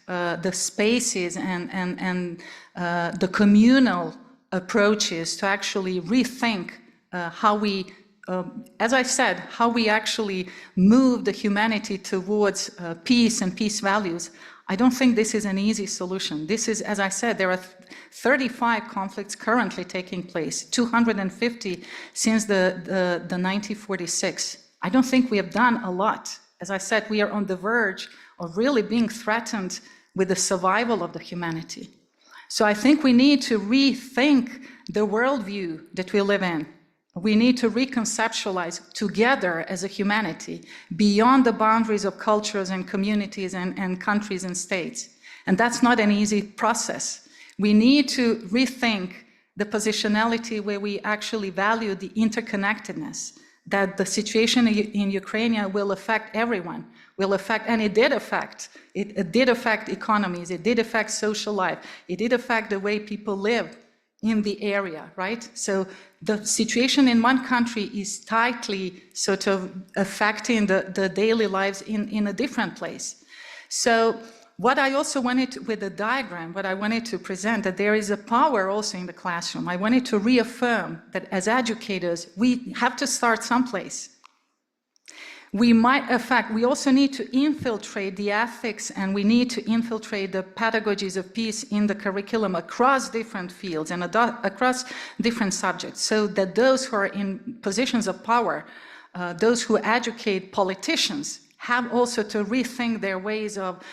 the spaces and the communal approaches to actually rethink how we, as I said, how we actually move the humanity towards peace and peace values. I don't think this is an easy solution. This is, as I said, there are 35 conflicts currently taking place, 250 since the 1946. I don't think we have done a lot. As I said, we are on the verge of really being threatened with the survival of the humanity. So I think we need to rethink the worldview that we live in. We need to reconceptualize together as a humanity beyond the boundaries of cultures and communities and countries and states. And that's not an easy process. We need to rethink the positionality where we actually value the interconnectedness, that the situation in Ukraine will affect everyone, will affect, and it did affect economies, it did affect social life, it did affect the way people live in the area, right? So the situation in one country is tightly sort of affecting the daily lives in a different place. So what I also wanted with the diagram, what I wanted to present, that there is a power also in the classroom. I wanted to reaffirm that as educators, we have to start someplace. We might, in fact, we also need to infiltrate the ethics, and we need to infiltrate the pedagogies of peace in the curriculum across different fields and across different subjects, so that those who are in positions of power, those who educate politicians, have also to rethink their ways of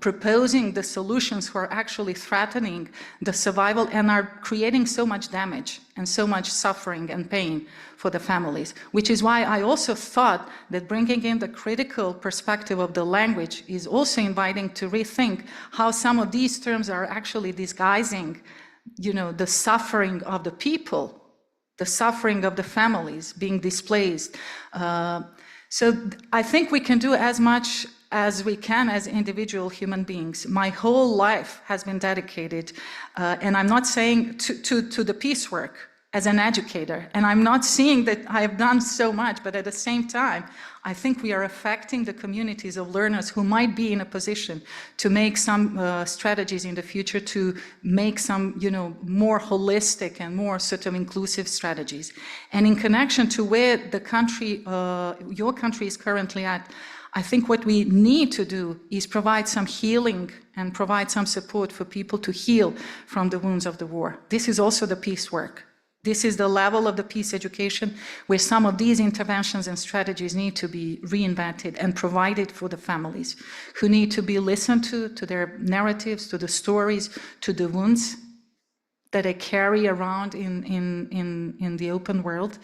proposing the solutions who are actually threatening the survival and are creating so much damage and so much suffering and pain for the families. Which is why I also thought that bringing in the critical perspective of the language is also inviting to rethink how some of these terms are actually disguising, the suffering of the people, the suffering of the families being displaced. So I think we can do as much as we can as individual human beings. My whole life has been dedicated, and I'm not saying to the peace work. as an educator. And I'm not seeing that I have done so much, but at the same time, I think we are affecting the communities of learners who might be in a position to make some strategies in the future to make some, more holistic and more sort of inclusive strategies. And in connection to where the country, your country is currently at, I think what we need to do is provide some healing and provide some support for people to heal from the wounds of the war. This is also the peace work. This is the level of the peace education where some of these interventions and strategies need to be reinvented and provided for the families who need to be listened to their narratives, to the stories, to the wounds that they carry around in the open world.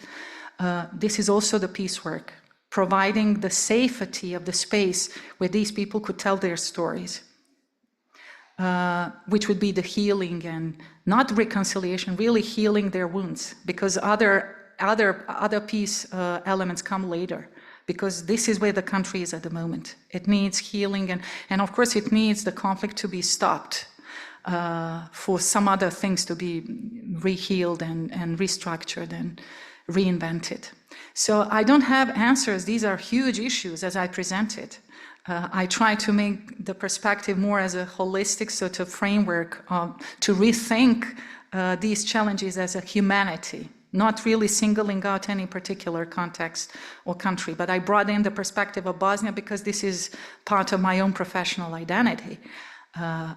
This is also the peace work, providing the safety of the space where these people could tell their stories. Which would be the healing and not reconciliation, really healing their wounds, because other peace elements come later, because this is where the country is at the moment. It needs healing and of course it needs the conflict to be stopped for some other things to be re-healed and restructured and reinvented. So I don't have answers. These are huge issues as I presented. I try to make the perspective more as a holistic sort of framework to rethink these challenges as a humanity, not really singling out any particular context or country. But I brought in the perspective of Bosnia because this is part of my own professional identity.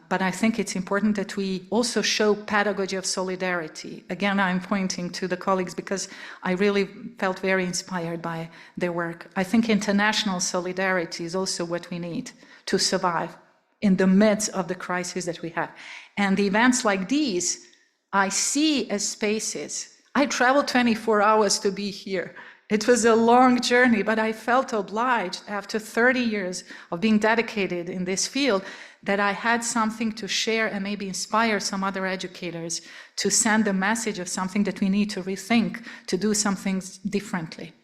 But I think it's important that we also show pedagogy of solidarity. Again, I'm pointing to the colleagues because I really felt very inspired by their work. I think international solidarity is also what we need to survive in the midst of the crisis that we have. And the events like these, I see as spaces. I traveled 24 hours to be here. It was a long journey, but I felt obliged after 30 years of being dedicated in this field that I had something to share and maybe inspire some other educators to send a message of something that we need to rethink, to do some things differently.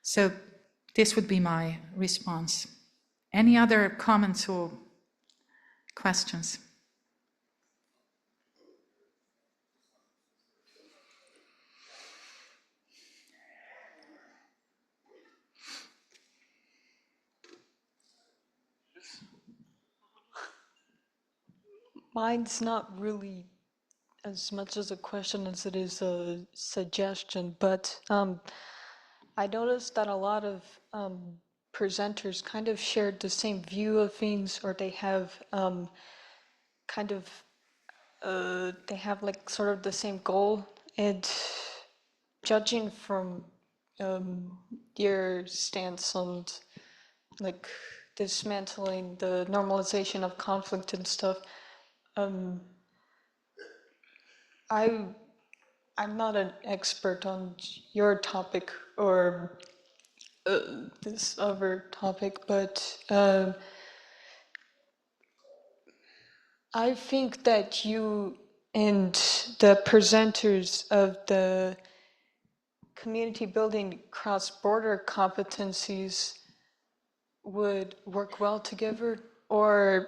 So this would be my response. Any other comments or questions? Mine's not really as much as a question as it is a suggestion, but I noticed that a lot of presenters kind of shared the same view of things, or they have they have like sort of the same goal. And judging from your stance on like dismantling the normalization of conflict and stuff, I'm not an expert on your topic or this other topic, but I think that you and the presenters of the community building cross-border competencies would work well together, or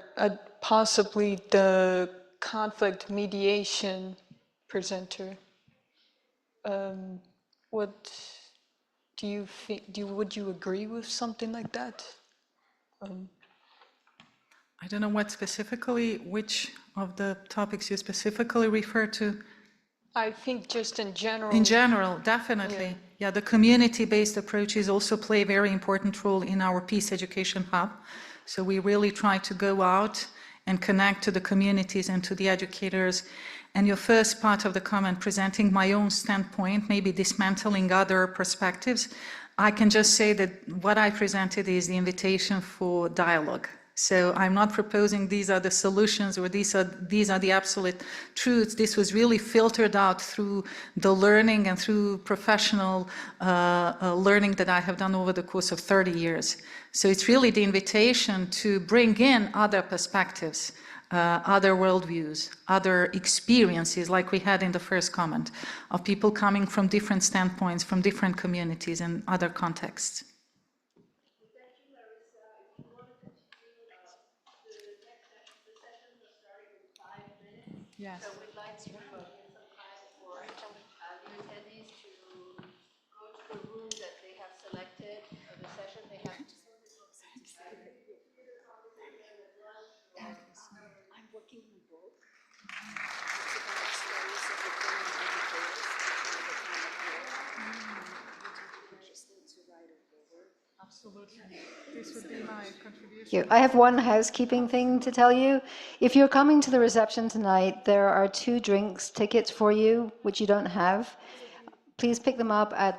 possibly the conflict mediation presenter. What do you think? Would you agree with something like that? I don't know which of the topics you specifically refer to. I think just in general. In general, definitely. Yeah, the community-based approaches also play a very important role in our Peace Education Hub. So we really try to go out and connect to the communities and to the educators. And your first part of the comment, presenting my own standpoint, maybe dismantling other perspectives, I can just say that what I presented is the invitation for dialogue. So I'm not proposing these are the solutions or these are the absolute truths. This was really filtered out through the learning and through professional learning that I have done over the course of 30 years. So it's really the invitation to bring in other perspectives, other worldviews, other experiences, like we had in the first comment, of people coming from different standpoints, from different communities and other contexts. Yes. So we'd like to give some time for Absolutely. This would be my contribution. Thank you. I have one housekeeping thing to tell you. If you're coming to the reception tonight, there are 2 drinks tickets for you, which you don't have. Please pick them up at the